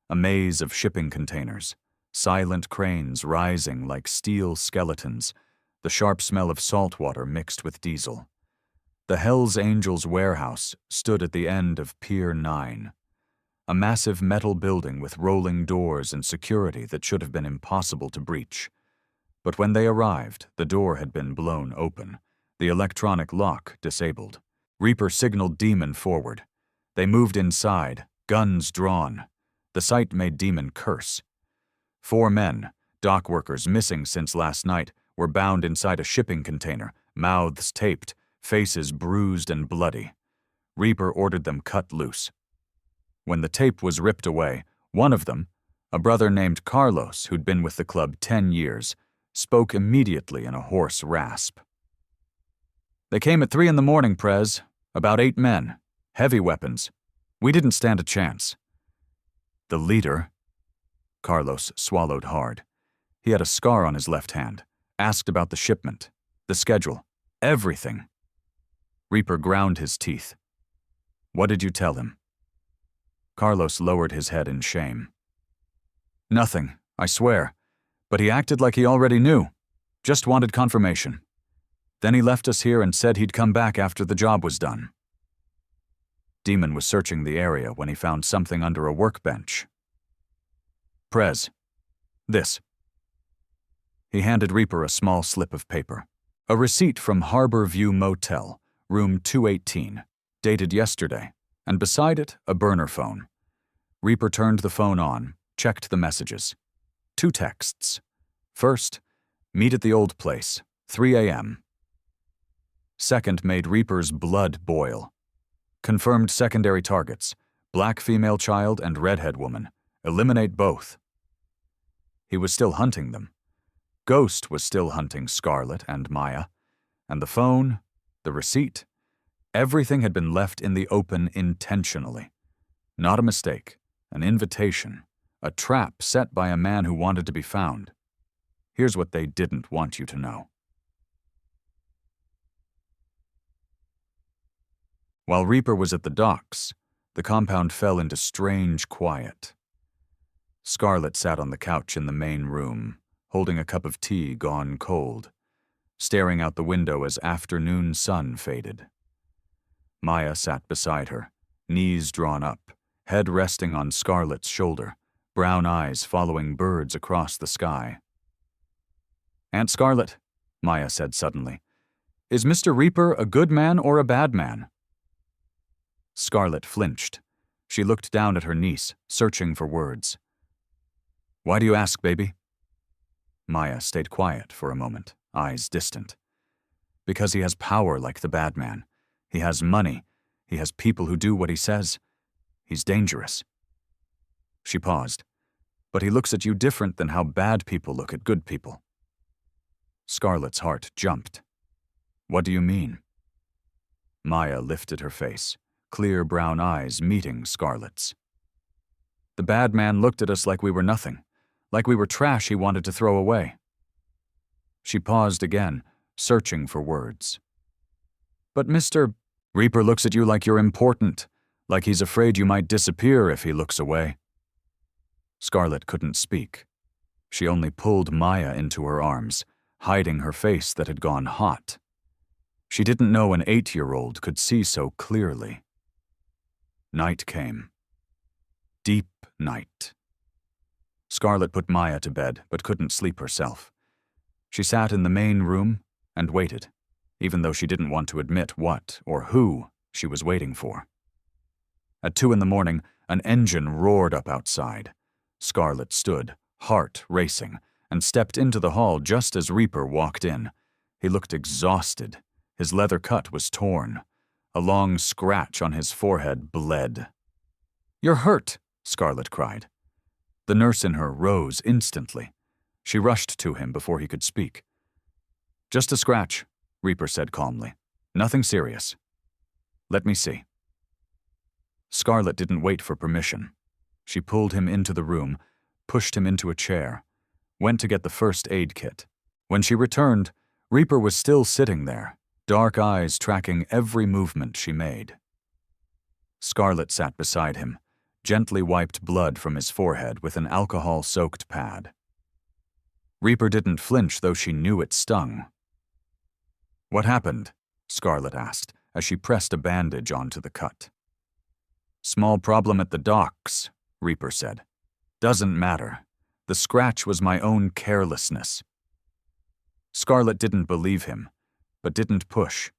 a maze of shipping containers, silent cranes rising like steel skeletons, the sharp smell of salt water mixed with diesel. The Hells Angels warehouse stood at the end of Pier 9, a massive metal building with rolling doors and security that should have been impossible to breach. But when they arrived, the door had been blown open, the electronic lock disabled. Reaper signaled Demon forward. They moved inside, guns drawn. The sight made Demon curse. 4 men, dock workers missing since last night, were bound inside a shipping container, mouths taped, faces bruised and bloody. Reaper ordered them cut loose. When the tape was ripped away, one of them, a brother named Carlos who'd been with the club 10 years, spoke immediately in a hoarse rasp. "They came at 3 a.m, Prez. About 8 men. Heavy weapons. We didn't stand a chance." The leader, Carlos swallowed hard. He had a scar on his left hand, asked about the shipment, the schedule, everything. Reaper ground his teeth. "What did you tell him?" Carlos lowered his head in shame. "Nothing, I swear. But he acted like he already knew. Just wanted confirmation. Then he left us here and said he'd come back after the job was done." Demon was searching the area when he found something under a workbench. "Prez, this." He handed Reaper a small slip of paper. A receipt from Harbor View Motel, room 218, dated yesterday, and beside it, a burner phone. Reaper turned the phone on, checked the messages. 2 texts. First, "Meet at the old place, 3 a.m. Second made Reaper's blood boil. Confirmed secondary targets, black female child and redhead woman. Eliminate both. He was still hunting them. Ghost was still hunting Scarlet and Maya. And the phone, the receipt, everything had been left in the open intentionally. Not a mistake, an invitation, a trap set by a man who wanted to be found. Here's what they didn't want you to know. While Reaper was at the docks, the compound fell into strange quiet. Scarlet sat on the couch in the main room, holding a cup of tea gone cold, staring out the window as afternoon sun faded. Maya sat beside her, knees drawn up, head resting on Scarlet's shoulder, brown eyes following birds across the sky. "Aunt Scarlet," Maya said suddenly, "is Mr. Reaper a good man or a bad man?" Scarlet flinched. She looked down at her niece, searching for words. "Why do you ask, baby?" Maya stayed quiet for a moment, eyes distant. "Because he has power like the bad man. He has money. He has people who do what he says. He's dangerous." She paused. "But he looks at you different than how bad people look at good people." Scarlet's heart jumped. "What do you mean?" Maya lifted her face, clear brown eyes meeting Scarlet's. "The bad man looked at us like we were nothing, like we were trash he wanted to throw away." She paused again, searching for words. But Mr. Reaper looks at you like you're important, like he's afraid you might disappear if he looks away. Scarlett couldn't speak. She only pulled Maya into her arms, hiding her face that had gone hot. She didn't know an 8-year-old could see so clearly. Night came. Deep night. Scarlett put Maya to bed, but couldn't sleep herself. She sat in the main room and waited, even though she didn't want to admit what or who she was waiting for. At 2 a.m, an engine roared up outside. Scarlett stood, heart racing, and stepped into the hall just as Reaper walked in. He looked exhausted. His leather cut was torn. A long scratch on his forehead bled. "You're hurt," Scarlett cried. The nurse in her rose instantly. She rushed to him before he could speak. "Just a scratch," Reaper said calmly. "Nothing serious." "Let me see." Scarlett didn't wait for permission. She pulled him into the room, pushed him into a chair, went to get the first aid kit. When she returned, Reaper was still sitting there, dark eyes tracking every movement she made. Scarlett sat beside him, gently wiped blood from his forehead with an alcohol-soaked pad. Reaper didn't flinch, though she knew it stung. "What happened?" Scarlett asked, as she pressed a bandage onto the cut. "Small problem at the docks," Reaper said. "Doesn't matter. The scratch was my own carelessness." Scarlett didn't believe him, but didn't push.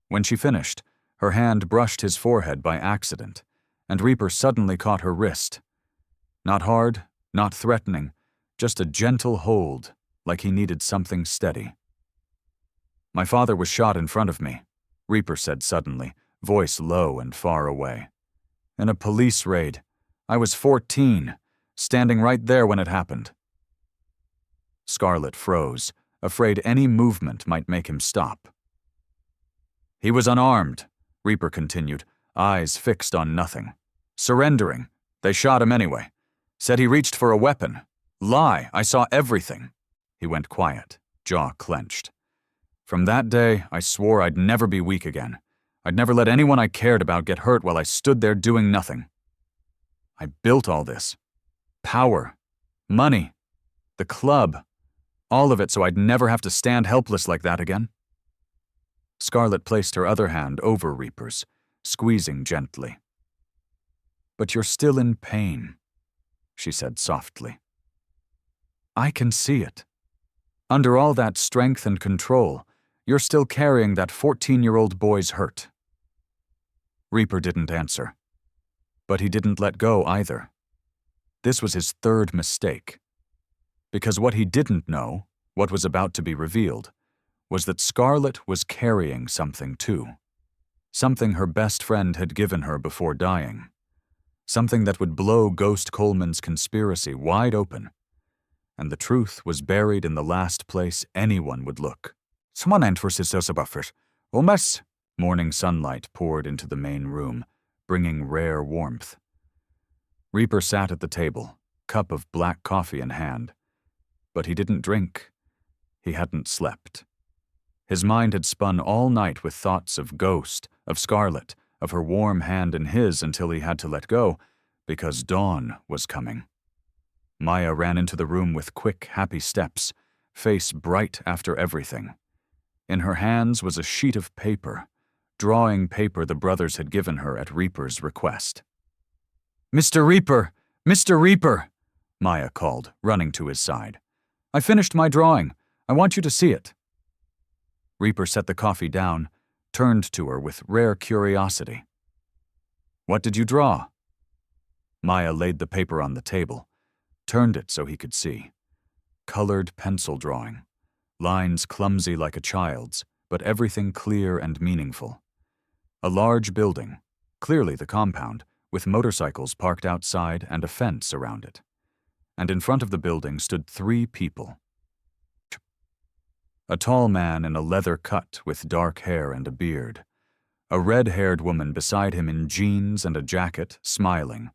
When she finished, her hand brushed his forehead by accident, and Reaper suddenly caught her wrist. Not hard, not threatening, just a gentle hold, like he needed something steady. "My father was shot in front of me," Reaper said suddenly, voice low and far away. "In a police raid. I was 14, standing right there when it happened." Scarlett froze, afraid any movement might make him stop. "He was unarmed," Reaper continued, eyes fixed on nothing. "Surrendering. They shot him anyway. Said he reached for a weapon. Lie, I saw everything." He went quiet, jaw clenched. "From that day, I swore I'd never be weak again. I'd never let anyone I cared about get hurt while I stood there doing nothing. I built all this. Power, money, the club, all of it so I'd never have to stand helpless like that again." Scarlett placed her other hand over Reaper's, squeezing gently. "But you're still in pain," she said softly. "I can see it. Under all that strength and control, you're still carrying that 14-year-old boy's hurt." Reaper didn't answer. But he didn't let go either. This was his third mistake. Because what he didn't know, what was about to be revealed, was that Scarlett was carrying something too. Something her best friend had given her before dying. Something that would blow Ghost Coleman's conspiracy wide open. And the truth was buried in the last place anyone would look. Morning sunlight poured into the main room, bringing rare warmth. Reaper sat at the table, cup of black coffee in hand. But he didn't drink. He hadn't slept. His mind had spun all night with thoughts of Ghost, of Scarlett, of her warm hand in his until he had to let go, because dawn was coming. Maya ran into the room with quick, happy steps, face bright after everything. In her hands was a sheet of paper, drawing paper the brothers had given her at Reaper's request. "Mr. Reaper! Mr. Reaper!" Maya called, running to his side. "I finished my drawing. I want you to see it." Reaper set the coffee down, turned to her with rare curiosity. "What did you draw?" Maya laid the paper on the table, turned it so he could see. Colored pencil drawing. Lines clumsy like a child's, but everything clear and meaningful. A large building, clearly the compound, with motorcycles parked outside and a fence around it. And in front of the building stood 3 people. A tall man in a leather cut with dark hair and a beard. A red-haired woman beside him in jeans and a jacket, smiling.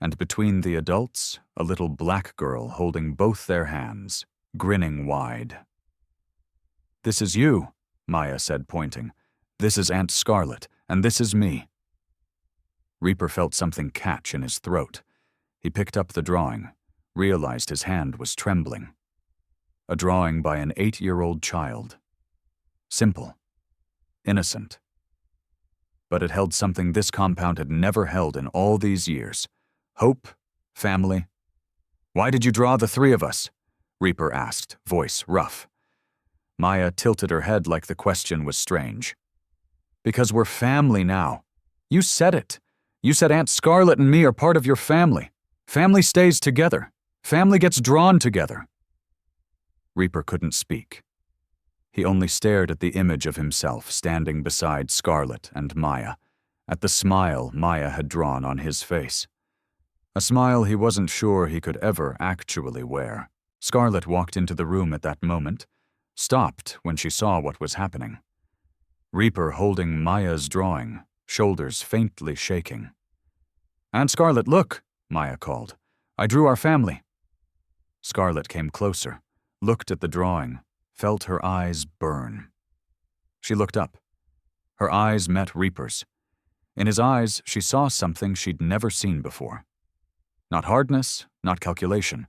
And between the adults, a little black girl holding both their hands, grinning wide. "This is you," Maya said, pointing. "This is Aunt Scarlet, and this is me." Reaper felt something catch in his throat. He picked up the drawing, realized his hand was trembling. A drawing by an 8-year-old child. Simple. Innocent. But it held something this compound had never held in all these years. Hope, family. "Why did you draw the 3 of us?" Reaper asked, voice rough. Maya tilted her head like the question was strange. "Because we're family now. You said it. You said Aunt Scarlet and me are part of your family. Family stays together. Family gets drawn together." Reaper couldn't speak. He only stared at the image of himself standing beside Scarlet and Maya, at the smile Maya had drawn on his face. A smile he wasn't sure he could ever actually wear. Scarlet walked into the room at that moment, stopped when she saw what was happening. Reaper holding Maya's drawing, shoulders faintly shaking. "Aunt Scarlet, look," Maya called. "I drew our family." Scarlet came closer, looked at the drawing, felt her eyes burn. She looked up. Her eyes met Reaper's. In his eyes, she saw something she'd never seen before. Not hardness, not calculation.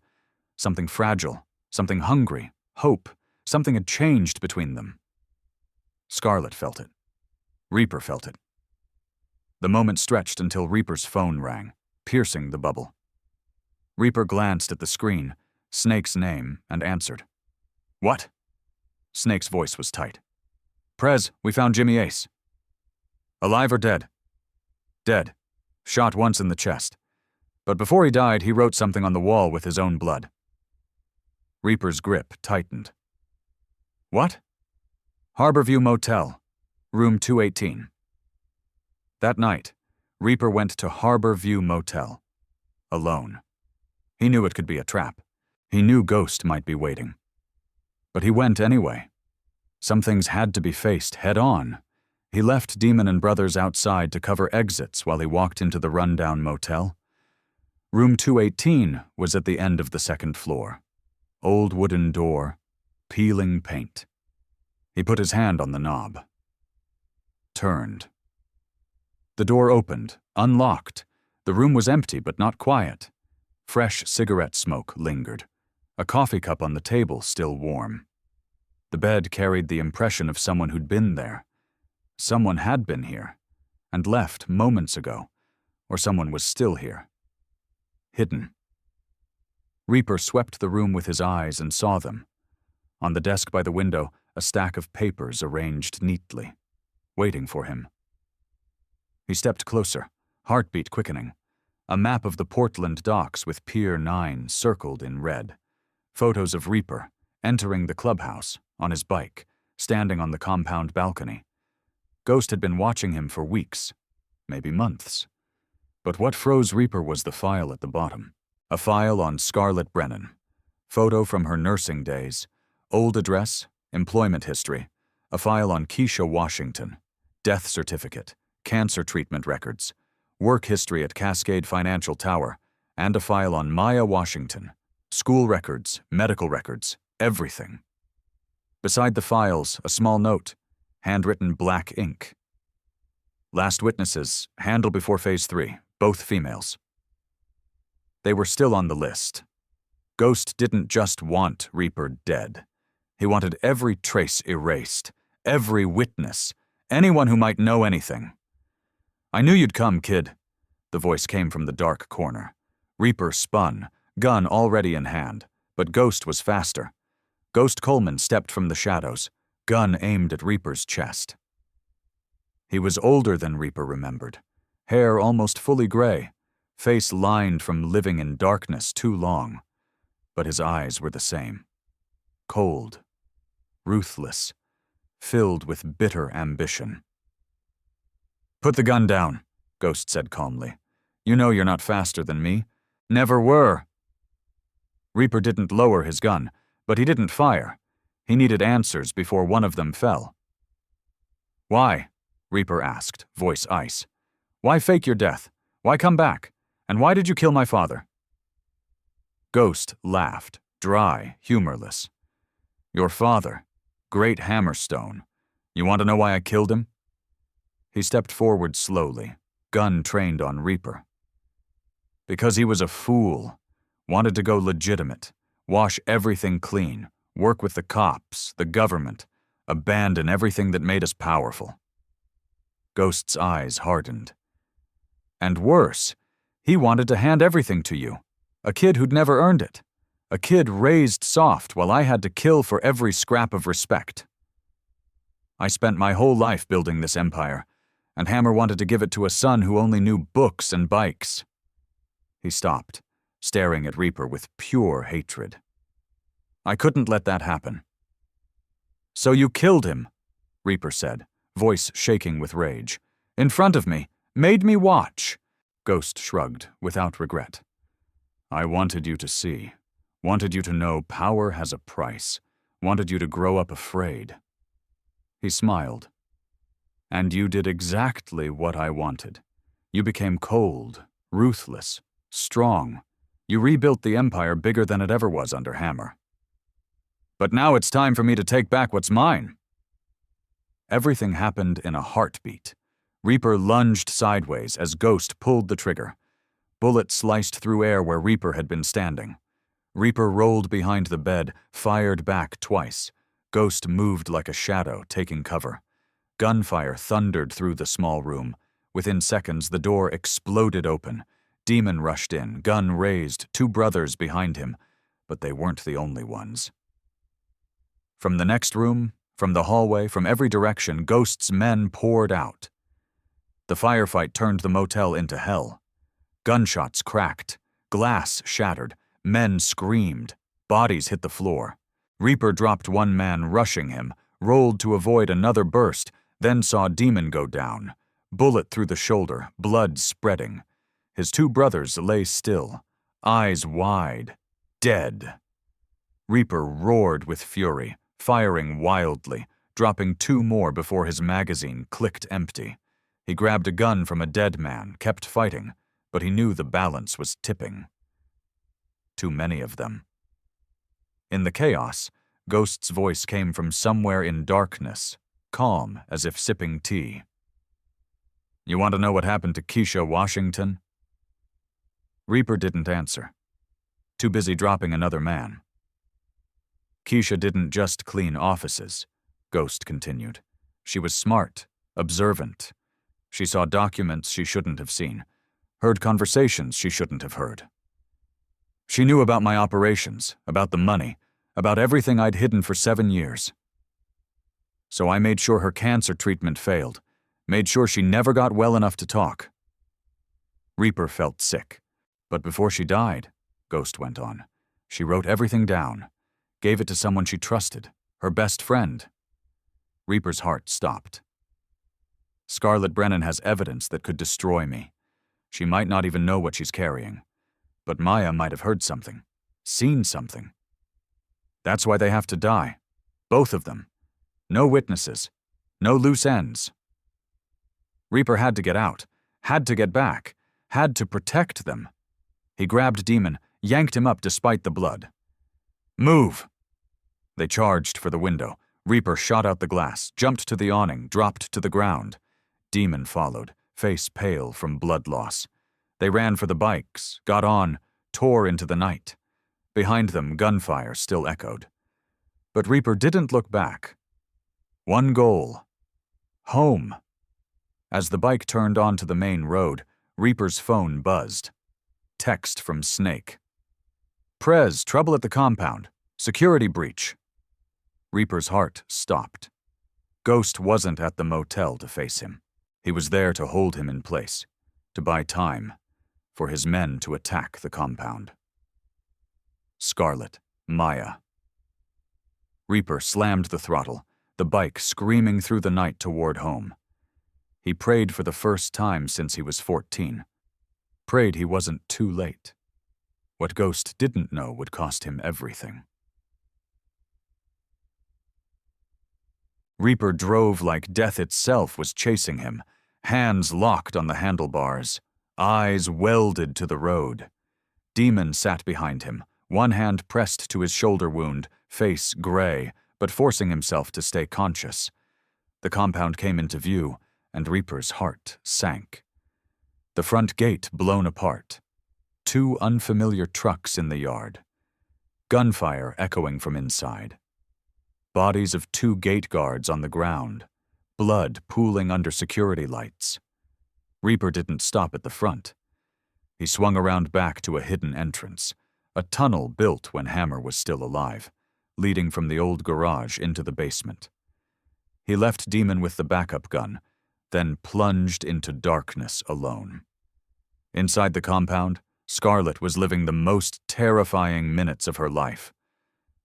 Something fragile, something hungry, hope. Something had changed between them. Scarlet felt it. Reaper felt it. The moment stretched until Reaper's phone rang, piercing the bubble. Reaper glanced at the screen, Snake's name, and answered. "What?" Snake's voice was tight. "Prez, we found Jimmy Ace." "Alive or dead?" "Dead. Shot once in the chest. But before he died, he wrote something on the wall with his own blood." Reaper's grip tightened. "What?" "Harborview Motel, room 218. That night, Reaper went to Harborview Motel. Alone. He knew it could be a trap. He knew Ghost might be waiting. But he went anyway. Some things had to be faced head-on. He left Demon and Brothers outside to cover exits while he walked into the rundown motel. Room 218 was at the end of the 2nd floor. Old wooden door, peeling paint. He put his hand on the knob. Turned. The door opened, unlocked. The room was empty but not quiet. Fresh cigarette smoke lingered. A coffee cup on the table still warm. The bed carried the impression of someone who'd been there. Someone had been here, and left moments ago, or someone was still here. Hidden. Reaper swept the room with his eyes and saw them. On the desk by the window, a stack of papers arranged neatly, waiting for him. He stepped closer, heartbeat quickening. A map of the Portland docks with Pier 9 circled in red. Photos of Reaper, entering the clubhouse, on his bike, standing on the compound balcony. Ghost had been watching him for weeks, maybe months. But what froze Reaper was the file at the bottom. A file on Scarlett Brennan. Photo from her nursing days. Old address, employment history. A file on Keisha Washington. Death certificate, cancer treatment records. Work history at Cascade Financial Tower. And a file on Maya Washington. School records, medical records, everything. Beside the files, a small note, handwritten black ink. Last witnesses, handle before Phase 3, both females. They were still on the list. Ghost didn't just want Reaper dead. He wanted every trace erased, every witness, anyone who might know anything. "I knew you'd come, kid," the voice came from the dark corner. Reaper spun, gun already in hand, but Ghost was faster. Ghost Coleman stepped from the shadows, gun aimed at Reaper's chest. He was older than Reaper remembered, hair almost fully gray, face lined from living in darkness too long, but his eyes were the same. Cold, ruthless, filled with bitter ambition. "Put the gun down," Ghost said calmly. "You know you're not faster than me. Never were." Reaper didn't lower his gun, but he didn't fire. He needed answers before one of them fell. "Why?" Reaper asked, voice ice. "Why fake your death? Why come back? And why did you kill my father?" Ghost laughed, dry, humorless. "Your father," Great Hammerstone. You want to know why I killed him?" He stepped forward slowly, gun trained on Reaper. "Because he was a fool. Wanted to go legitimate, wash everything clean, work with the cops, the government, abandon everything that made us powerful." Ghost's eyes hardened. "And worse, he wanted to hand everything to you. A kid who'd never earned it. A kid raised soft while I had to kill for every scrap of respect. I spent my whole life building this empire, and Hammer wanted to give it to a son who only knew books and bikes." He stopped, staring at Reaper with pure hatred. "I couldn't let that happen." "So you killed him," Reaper said, voice shaking with rage. "In front of me. Made me watch." Ghost shrugged, without regret. "I wanted you to see. Wanted you to know power has a price. Wanted you to grow up afraid." He smiled. "And you did exactly what I wanted. You became cold, ruthless, strong. You rebuilt the empire bigger than it ever was under Hammer. But now it's time for me to take back what's mine." Everything happened in a heartbeat. Reaper lunged sideways as Ghost pulled the trigger. Bullet sliced through air where Reaper had been standing. Reaper rolled behind the bed, fired back twice. Ghost moved like a shadow, taking cover. Gunfire thundered through the small room. Within seconds, the door exploded open. Demon rushed in, gun raised, 2 brothers behind him, but they weren't the only ones. From the next room, from the hallway, from every direction, Ghost's men poured out. The firefight turned the motel into hell. Gunshots cracked, glass shattered, men screamed, bodies hit the floor. Reaper dropped one man, rushing him, rolled to avoid another burst, then saw Demon go down. Bullet through the shoulder, blood spreading. His 2 brothers lay still, eyes wide, dead. Reaper roared with fury, firing wildly, dropping 2 more before his magazine clicked empty. He grabbed a gun from a dead man, kept fighting, but he knew the balance was tipping. Too many of them. In the chaos, Ghost's voice came from somewhere in darkness, calm as if sipping tea. "You want to know what happened to Keisha Washington?" Reaper didn't answer. Too busy dropping another man. "Keisha didn't just clean offices," Ghost continued. "She was smart, observant. She saw documents she shouldn't have seen, heard conversations she shouldn't have heard. She knew about my operations, about the money, about everything I'd hidden for 7 years. So I made sure her cancer treatment failed, made sure she never got well enough to talk." Reaper felt sick. "But before she died," Ghost went on, "she wrote everything down, gave it to someone she trusted, her best friend." Reaper's heart stopped. "Scarlett Brennan has evidence that could destroy me. She might not even know what she's carrying. But Maya might have heard something, seen something. That's why they have to die. Both of them. No witnesses. No loose ends." Reaper had to get out, had to get back, had to protect them. He grabbed Demon, yanked him up despite the blood. "Move!" They charged for the window. Reaper shot out the glass, jumped to the awning, dropped to the ground. Demon followed, face pale from blood loss. They ran for the bikes, got on, tore into the night. Behind them, gunfire still echoed. But Reaper didn't look back. One goal. Home. As the bike turned onto the main road, Reaper's phone buzzed. Text from Snake. "Prez, trouble at the compound. Security breach." Reaper's heart stopped. Ghost wasn't at the motel to face him. He was there to hold him in place, to buy time, for his men to attack the compound. Scarlett, Maya. Reaper slammed the throttle, the bike screaming through the night toward home. He prayed for the first time since he was 14. Prayed he wasn't too late. What Ghost didn't know would cost him everything. Reaper drove like death itself was chasing him, hands locked on the handlebars, eyes welded to the road. Demon sat behind him, one hand pressed to his shoulder wound, face gray, but forcing himself to stay conscious. The compound came into view, and Reaper's heart sank. The front gate blown apart. 2 unfamiliar trucks in the yard. Gunfire echoing from inside. Bodies of 2 gate guards on the ground. Blood pooling under security lights. Reaper didn't stop at the front. He swung around back to a hidden entrance, a tunnel built when Hammer was still alive, leading from the old garage into the basement. He left Demon with the backup gun, then plunged into darkness alone. Inside the compound, Scarlett was living the most terrifying minutes of her life.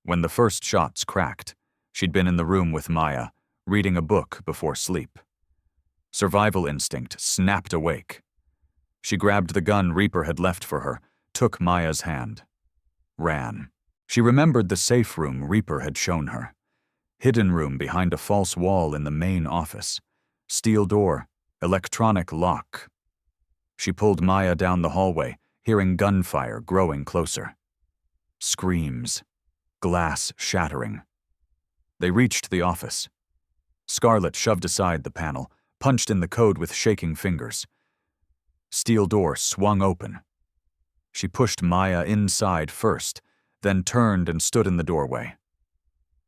When the first shots cracked, she'd been in the room with Maya, reading a book before sleep. Survival instinct snapped awake. She grabbed the gun Reaper had left for her, took Maya's hand. Ran. She remembered the safe room Reaper had shown her. Hidden room behind a false wall in the main office. Steel door, electronic lock. She pulled Maya down the hallway, hearing gunfire growing closer. Screams. Glass shattering. They reached the office. Scarlett shoved aside the panel, punched in the code with shaking fingers. Steel door swung open. She pushed Maya inside first, then turned and stood in the doorway.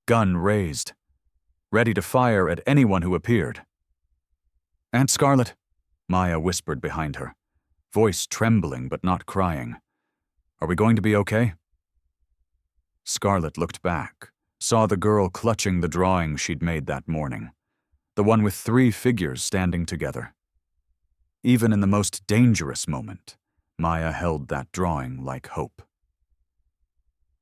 Gun raised, ready to fire at anyone who appeared. "Aunt Scarlett," Maya whispered behind her, voice trembling but not crying. "Are we going to be okay?" Scarlett looked back, saw the girl clutching the drawing she'd made that morning, the one with 3 figures standing together. Even in the most dangerous moment, Maya held that drawing like hope.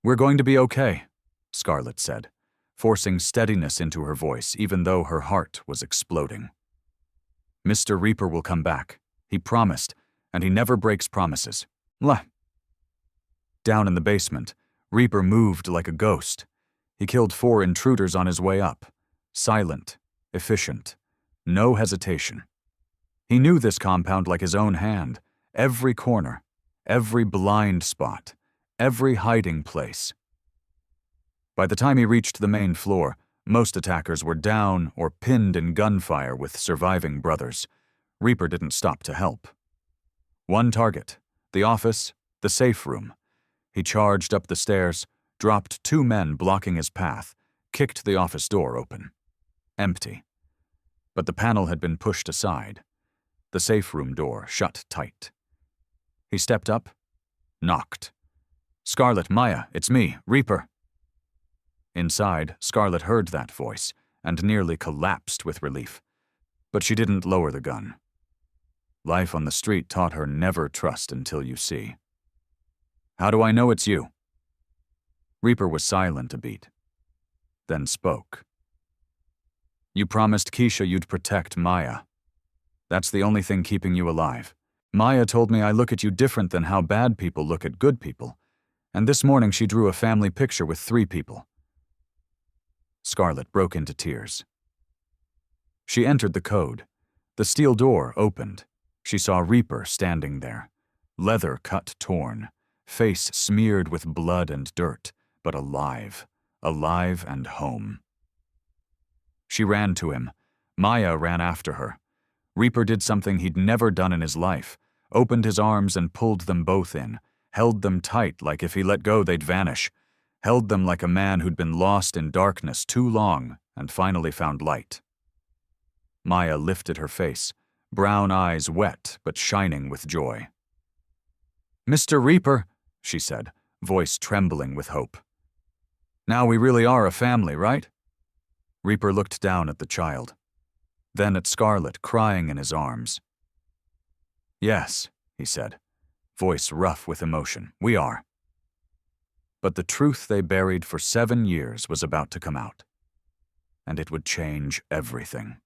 "We're going to be okay," Scarlett said, forcing steadiness into her voice even though her heart was exploding. "Mr. Reaper will come back. He promised, and he never breaks promises. Blah." Down in the basement, Reaper moved like a ghost. He killed 4 intruders on his way up. Silent, efficient, no hesitation. He knew this compound like his own hand, every corner, every blind spot, every hiding place. By the time he reached the main floor, most attackers were down or pinned in gunfire with surviving brothers. Reaper didn't stop to help. One target, the office, the safe room. He charged up the stairs, dropped 2 men blocking his path, kicked the office door open. Empty. But the panel had been pushed aside. The safe room door shut tight. He stepped up, knocked. "Scarlett, Maya, it's me, Reaper." Inside, Scarlett heard that voice and nearly collapsed with relief. But she didn't lower the gun. Life on the street taught her never trust until you see. "How do I know it's you?" Reaper was silent a beat, then spoke. "You promised Keisha you'd protect Maya. That's the only thing keeping you alive. Maya told me I look at you different than how bad people look at good people, and this morning she drew a family picture with 3 people. Scarlett broke into tears. She entered the code. The steel door opened. She saw Reaper standing there, leather cut torn, face smeared with blood and dirt, but alive, alive and home. She ran to him. Maya ran after her. Reaper did something he'd never done in his life, opened his arms and pulled them both in, held them tight like if he let go they'd vanish, held them like a man who'd been lost in darkness too long and finally found light. Maya lifted her face, brown eyes wet but shining with joy. "Mr. Reaper," she said, voice trembling with hope. "Now we really are a family, right?" Reaper looked down at the child, then at Scarlett crying in his arms. "Yes," he said, voice rough with emotion, "we are." But the truth they buried for 7 years was about to come out, and it would change everything.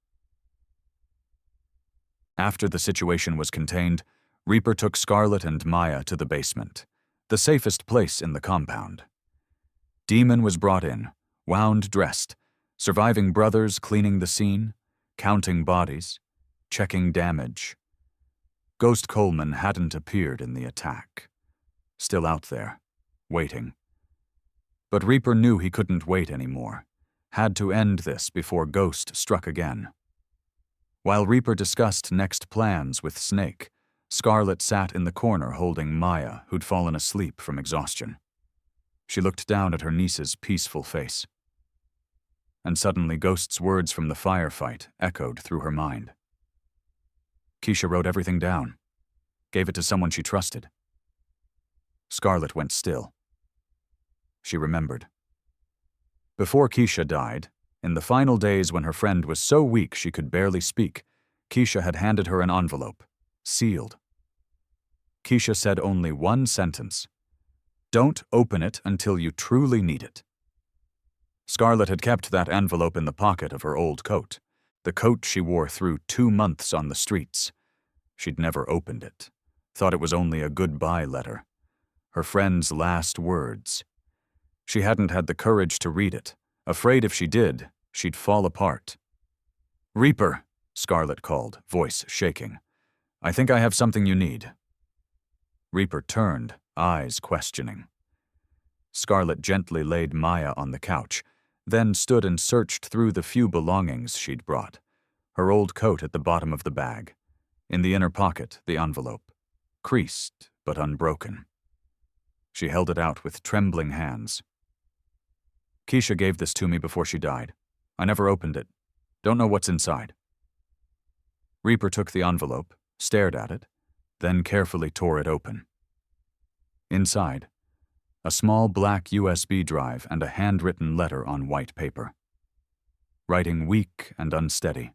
After the situation was contained, Reaper took Scarlett and Maya to the basement, the safest place in the compound. Demon was brought in, wound dressed, surviving brothers cleaning the scene, counting bodies, checking damage. Ghost Coleman hadn't appeared in the attack. Still out there, waiting. But Reaper knew he couldn't wait anymore. Had to end this before Ghost struck again. While Reaper discussed next plans with Snake, Scarlet sat in the corner holding Maya, who'd fallen asleep from exhaustion. She looked down at her niece's peaceful face. And suddenly Ghost's words from the firefight echoed through her mind. Keisha wrote everything down, gave it to someone she trusted. Scarlet went still. She remembered. Before Keisha died, in the final days when her friend was so weak she could barely speak, Keisha had handed her an envelope, sealed. Keisha said only one sentence: "Don't open it until you truly need it." Scarlet had kept that envelope in the pocket of her old coat, the coat she wore through 2 months on the streets. She'd never opened it, thought it was only a goodbye letter, her friend's last words. She hadn't had the courage to read it, afraid if she did, she'd fall apart. "Reaper," Scarlet called, voice shaking. "I think I have something you need." Reaper turned, eyes questioning. Scarlet gently laid Maya on the couch, then stood and searched through the few belongings she'd brought. Her old coat at the bottom of the bag. In the inner pocket, the envelope. Creased, but unbroken. She held it out with trembling hands. "Keisha gave this to me before she died. I never opened it. Don't know what's inside." Reaper took the envelope, stared at it, then carefully tore it open. Inside, a small black USB drive and a handwritten letter on white paper. Writing weak and unsteady.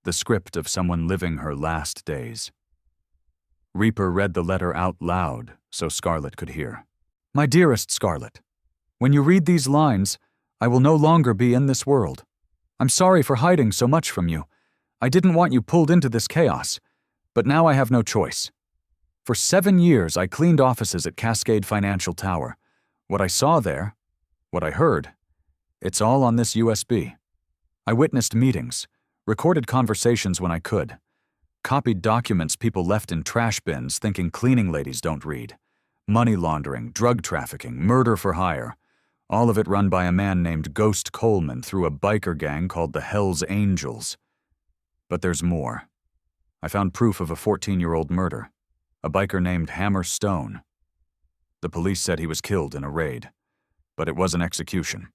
The script of someone living her last days. Reaper read the letter out loud so Scarlet could hear. "My dearest Scarlet, when you read these lines, I will no longer be in this world. I'm sorry for hiding so much from you. I didn't want you pulled into this chaos, but now I have no choice. For 7 years, I cleaned offices at Cascade Financial Tower. What I saw there, what I heard, it's all on this USB. I witnessed meetings, recorded conversations when I could, copied documents people left in trash bins thinking cleaning ladies don't read. Money laundering, drug trafficking, murder for hire. All of it run by a man named Ghost Coleman through a biker gang called the Hells Angels. But there's more. I found proof of a 14-year-old murder. A biker named Hammer Stone. The police said he was killed in a raid. But it was an execution.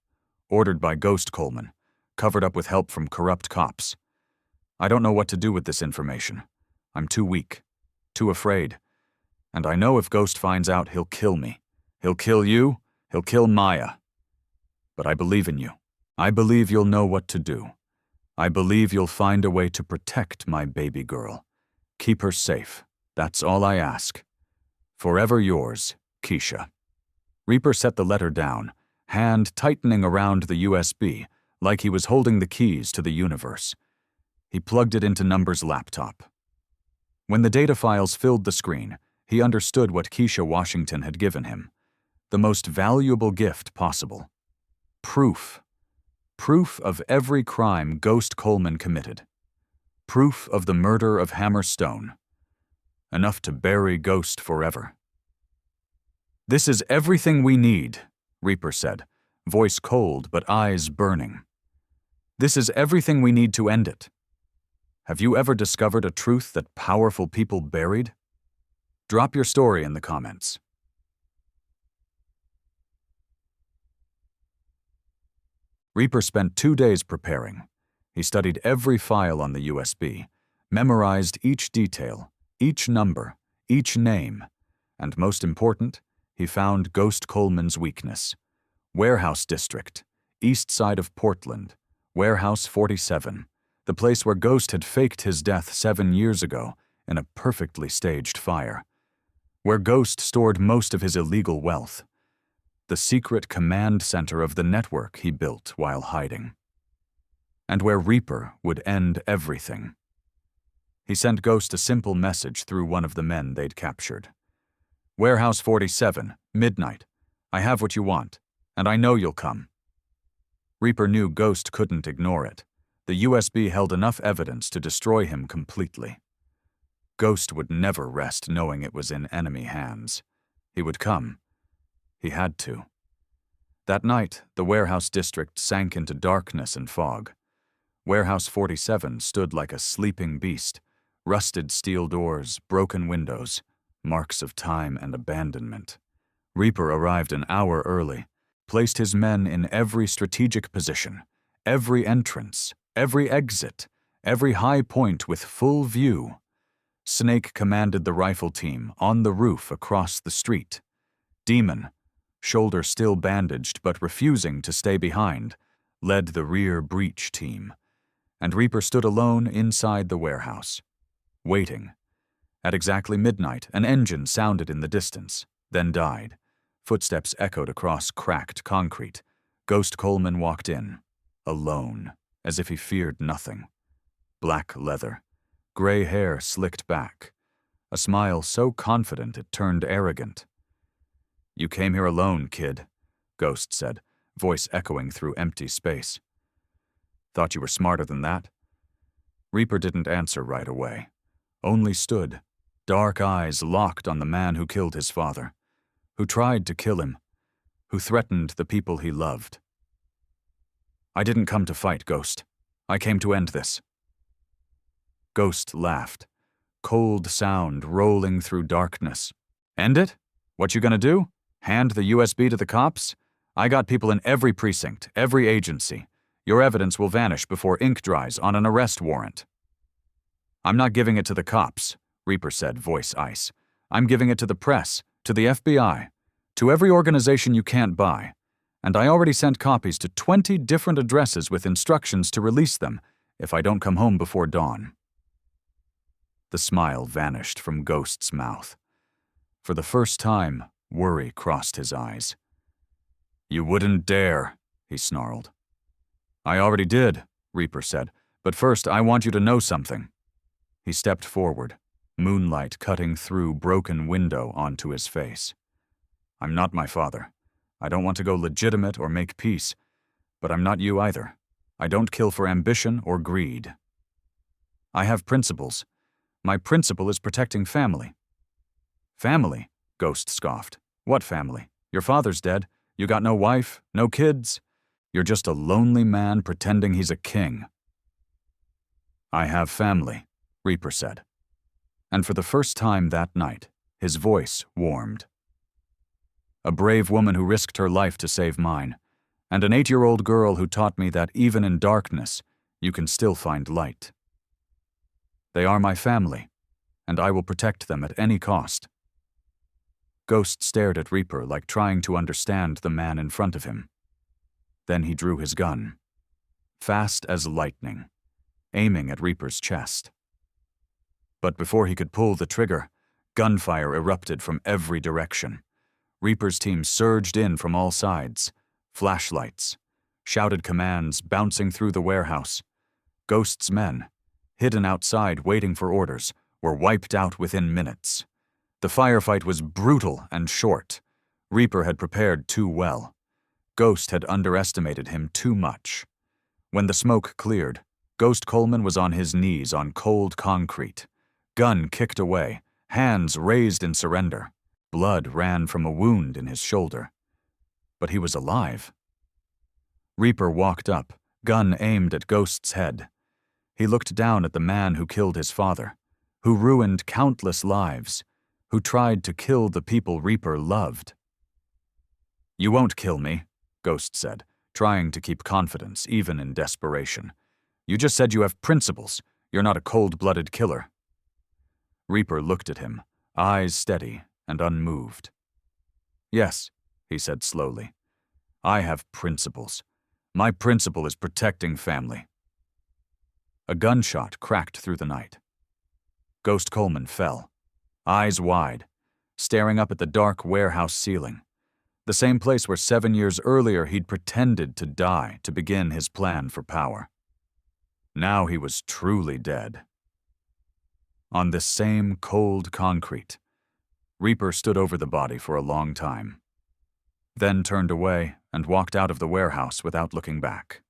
Ordered by Ghost Coleman. Covered up with help from corrupt cops. I don't know what to do with this information. I'm too weak. Too afraid. And I know if Ghost finds out, he'll kill me. He'll kill you. He'll kill Maya. But I believe in you. I believe you'll know what to do. I believe you'll find a way to protect my baby girl. Keep her safe. That's all I ask. Forever yours, Keisha." Reaper set the letter down, hand tightening around the USB, like he was holding the keys to the universe. He plugged it into Number's laptop. When the data files filled the screen, he understood what Keisha Washington had given him. The most valuable gift possible. Proof. Proof of every crime Ghost Coleman committed. Proof of the murder of Hammer Stone. Enough to bury Ghost forever. "This is everything we need," Reaper said, voice cold but eyes burning. "This is everything we need to end it. Have you ever discovered a truth that powerful people buried? Drop your story in the comments." Reaper spent 2 days preparing. He studied every file on the USB, memorized each detail, each number, each name, and most important, he found Ghost Coleman's weakness. Warehouse District, east side of Portland, Warehouse 47, the place where Ghost had faked his death 7 years ago in a perfectly staged fire. Where Ghost stored most of his illegal wealth. The secret command center of the network he built while hiding. And where Reaper would end everything. He sent Ghost a simple message through one of the men they'd captured. "Warehouse 47, midnight. I have what you want, and I know you'll come." Reaper knew Ghost couldn't ignore it. The USB held enough evidence to destroy him completely. Ghost would never rest knowing it was in enemy hands. He would come. He had to. That night, the warehouse district sank into darkness and fog. Warehouse 47 stood like a sleeping beast, rusted steel doors, broken windows, marks of time and abandonment. Reaper arrived an hour early, placed his men in every strategic position, every entrance, every exit, every high point with full view. Snake commanded the rifle team on the roof across the street. Demon, shoulder still bandaged but refusing to stay behind, led the rear breach team. And Reaper stood alone inside the warehouse, waiting. At exactly midnight, an engine sounded in the distance, then died. Footsteps echoed across cracked concrete. Ghost Coleman walked in, alone, as if he feared nothing. Black leather, gray hair slicked back, a smile so confident it turned arrogant. "You came here alone, kid," Ghost said, voice echoing through empty space. "Thought you were smarter than that?" Reaper didn't answer right away, only stood, dark eyes locked on the man who killed his father, who tried to kill him, who threatened the people he loved. "I didn't come to fight, Ghost. I came to end this." Ghost laughed, cold sound rolling through darkness. "End it? What you gonna do? Hand the USB to the cops? I got people in every precinct, every agency. Your evidence will vanish before ink dries on an arrest warrant." "I'm not giving it to the cops," Reaper said, voice ice. "I'm giving it to the press, to the FBI, to every organization you can't buy. And I already sent copies to 20 different addresses with instructions to release them if I don't come home before dawn." The smile vanished from Ghost's mouth. For the first time, worry crossed his eyes. "You wouldn't dare," he snarled. "I already did," Reaper said, "but first I want you to know something." He stepped forward, moonlight cutting through broken window onto his face. "I'm not my father. I don't want to go legitimate or make peace, but I'm not you either. I don't kill for ambition or greed. I have principles. My principle is protecting family." "Family?" Ghost scoffed. "What family? Your father's dead. You got no wife, no kids. You're just a lonely man pretending he's a king." "I have family," Reaper said. And for the first time that night, his voice warmed. "A brave woman who risked her life to save mine, and an 8-year-old girl who taught me that even in darkness, you can still find light. They are my family, and I will protect them at any cost." Ghost stared at Reaper like trying to understand the man in front of him. Then he drew his gun, fast as lightning, aiming at Reaper's chest. But before he could pull the trigger, gunfire erupted from every direction. Reaper's team surged in from all sides, flashlights, shouted commands bouncing through the warehouse. Ghost's men, hidden outside waiting for orders, were wiped out within minutes. The firefight was brutal and short. Reaper had prepared too well. Ghost had underestimated him too much. When the smoke cleared, Ghost Coleman was on his knees on cold concrete. Gun kicked away, hands raised in surrender. Blood ran from a wound in his shoulder. But he was alive. Reaper walked up, gun aimed at Ghost's head. He looked down at the man who killed his father, who ruined countless lives, who tried to kill the people Reaper loved. "You won't kill me," Ghost said, trying to keep confidence even in desperation. "You just said you have principles. You're not a cold-blooded killer." Reaper looked at him, eyes steady and unmoved. "Yes," he said slowly. "I have principles. My principle is protecting family." A gunshot cracked through the night. Ghost Coleman fell, eyes wide, staring up at the dark warehouse ceiling, the same place where 7 years earlier he'd pretended to die to begin his plan for power. Now he was truly dead. On this same cold concrete, Reaper stood over the body for a long time, then turned away and walked out of the warehouse without looking back.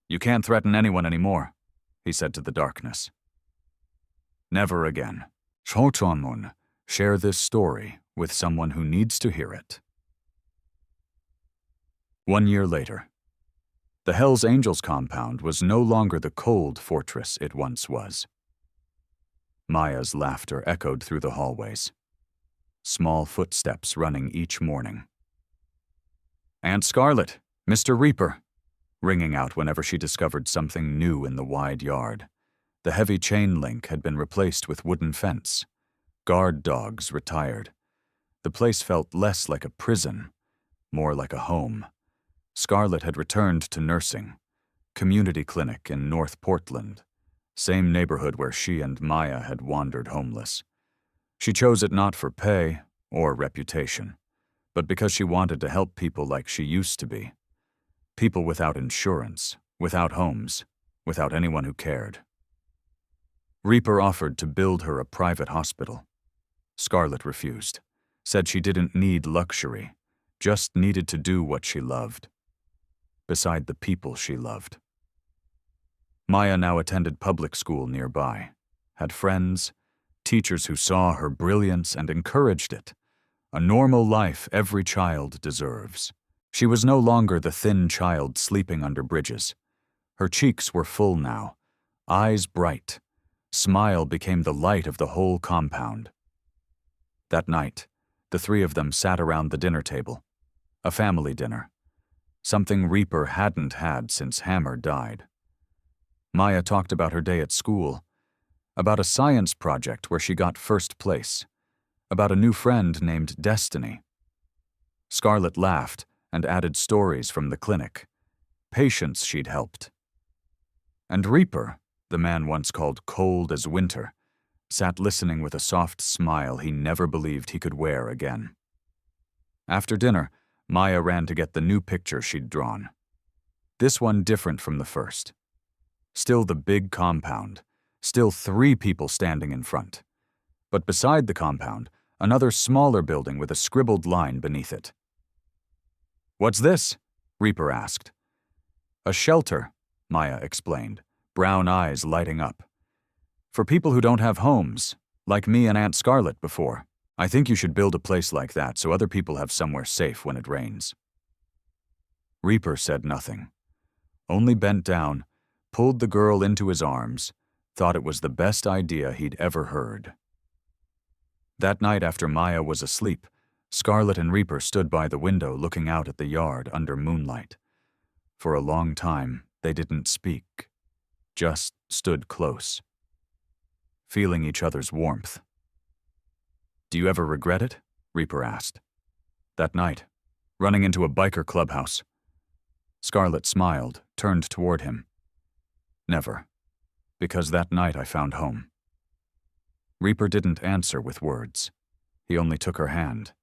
"You can't threaten anyone anymore," he said to the darkness. Never again. Share this story with someone who needs to hear it. 1 year later, the Hells Angels compound was no longer the cold fortress it once was. Maya's laughter echoed through the hallways, small footsteps running each morning. "Aunt Scarlet, Mr. Reaper," ringing out whenever she discovered something new in the wide yard. The heavy chain link had been replaced with wooden fence. Guard dogs retired. The place felt less like a prison, more like a home. Scarlet had returned to nursing, community clinic in North Portland, same neighborhood where she and Maya had wandered homeless. She chose it not for pay or reputation, but because she wanted to help people like she used to be. People without insurance, without homes, without anyone who cared. Reaper offered to build her a private hospital. Scarlet refused, said she didn't need luxury, just needed to do what she loved, beside the people she loved. Maya now attended public school nearby, had friends, teachers who saw her brilliance and encouraged it, a normal life every child deserves. She was no longer the thin child sleeping under bridges. Her cheeks were full now, eyes bright. Smile became the light of the whole compound. That night, the three of them sat around the dinner table, a family dinner, something Reaper hadn't had since Hammer died. Maya talked about her day at school, about a science project where she got first place, about a new friend named Destiny. Scarlet laughed and added stories from the clinic, patients she'd helped. And Reaper, the man once called cold as winter, sat listening with a soft smile he never believed he could wear again. After dinner, Maya ran to get the new picture she'd drawn. This one different from the first. Still the big compound, still 3 people standing in front. But beside the compound, another smaller building with a scribbled line beneath it. "What's this?" Reaper asked. "A shelter," Maya explained, brown eyes lighting up. "For people who don't have homes, like me and Aunt Scarlet before. I think you should build a place like that so other people have somewhere safe when it rains." Reaper said nothing, only bent down, pulled the girl into his arms, thought it was the best idea he'd ever heard. That night after Maya was asleep, Scarlet and Reaper stood by the window looking out at the yard under moonlight. For a long time, they didn't speak, just stood close, feeling each other's warmth. "Do you ever regret it?" Reaper asked. "That night, running into a biker clubhouse." Scarlet smiled, turned toward him. "Never, because that night I found home." Reaper didn't answer with words. He only took her hand,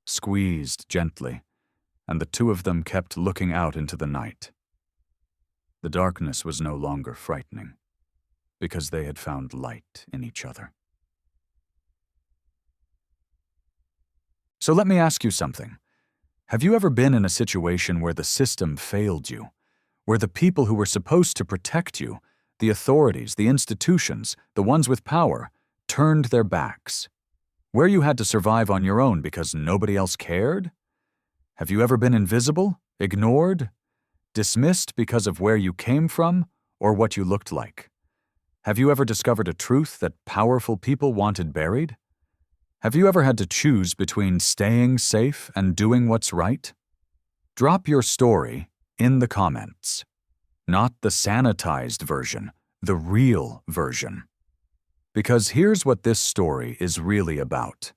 squeezed gently, and the two of them kept looking out into the night. The darkness was no longer frightening, because they had found light in each other. So let me ask you something. Have you ever been in a situation where the system failed you, where the people who were supposed to protect you, the authorities, the institutions, the ones with power, turned their backs? Where you had to survive on your own because nobody else cared? Have you ever been invisible, ignored, dismissed because of where you came from or what you looked like? Have you ever discovered a truth that powerful people wanted buried? Have you ever had to choose between staying safe and doing what's right? Drop your story in the comments. Not the sanitized version, the real version. Because here's what this story is really about.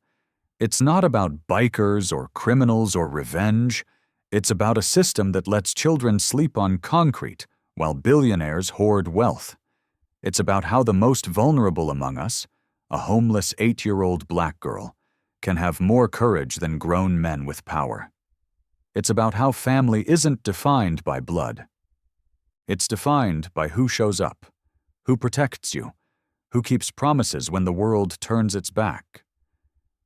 It's not about bikers or criminals or revenge. It's about a system that lets children sleep on concrete while billionaires hoard wealth. It's about how the most vulnerable among us, a homeless 8-year-old black girl, can have more courage than grown men with power. It's about how family isn't defined by blood. It's defined by who shows up, who protects you, who keeps promises when the world turns its back.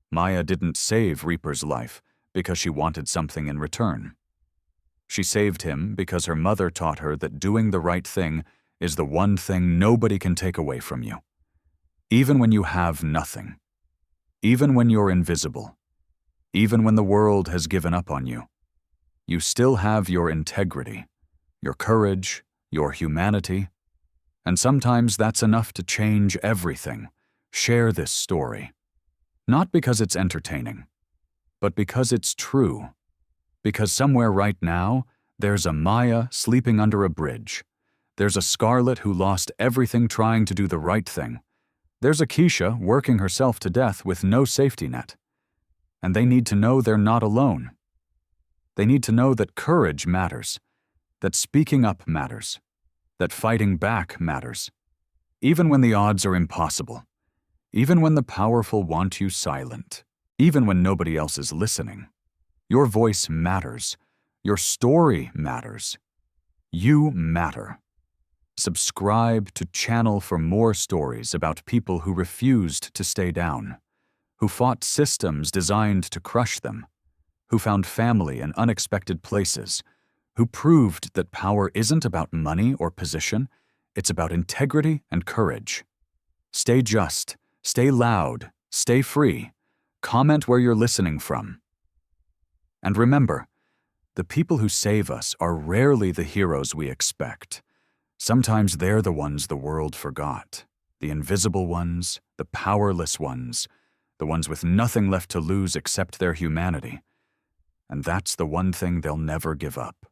Maya didn't save Reaper's life because she wanted something in return. She saved him because her mother taught her that doing the right thing is the one thing nobody can take away from you. Even when you have nothing. Even when you're invisible. Even when the world has given up on you. You still have your integrity, your courage, your humanity, and sometimes that's enough to change everything. Share this story. Not because it's entertaining, but because it's true. Because somewhere right now, there's a Maya sleeping under a bridge. There's a Scarlett who lost everything trying to do the right thing. There's a Keisha working herself to death with no safety net. And they need to know they're not alone. They need to know that courage matters, that speaking up matters, that fighting back matters, even when the odds are impossible, even when the powerful want you silent, even when nobody else is listening. Your voice matters. Your story matters. You matter. Subscribe to Channel for more stories about people who refused to stay down, who fought systems designed to crush them, who found family in unexpected places, who proved that power isn't about money or position, it's about integrity and courage. Stay just, stay loud, stay free. Comment where you're listening from. And remember, the people who save us are rarely the heroes we expect. Sometimes they're the ones the world forgot. The invisible ones, the powerless ones, the ones with nothing left to lose except their humanity. And that's the one thing they'll never give up.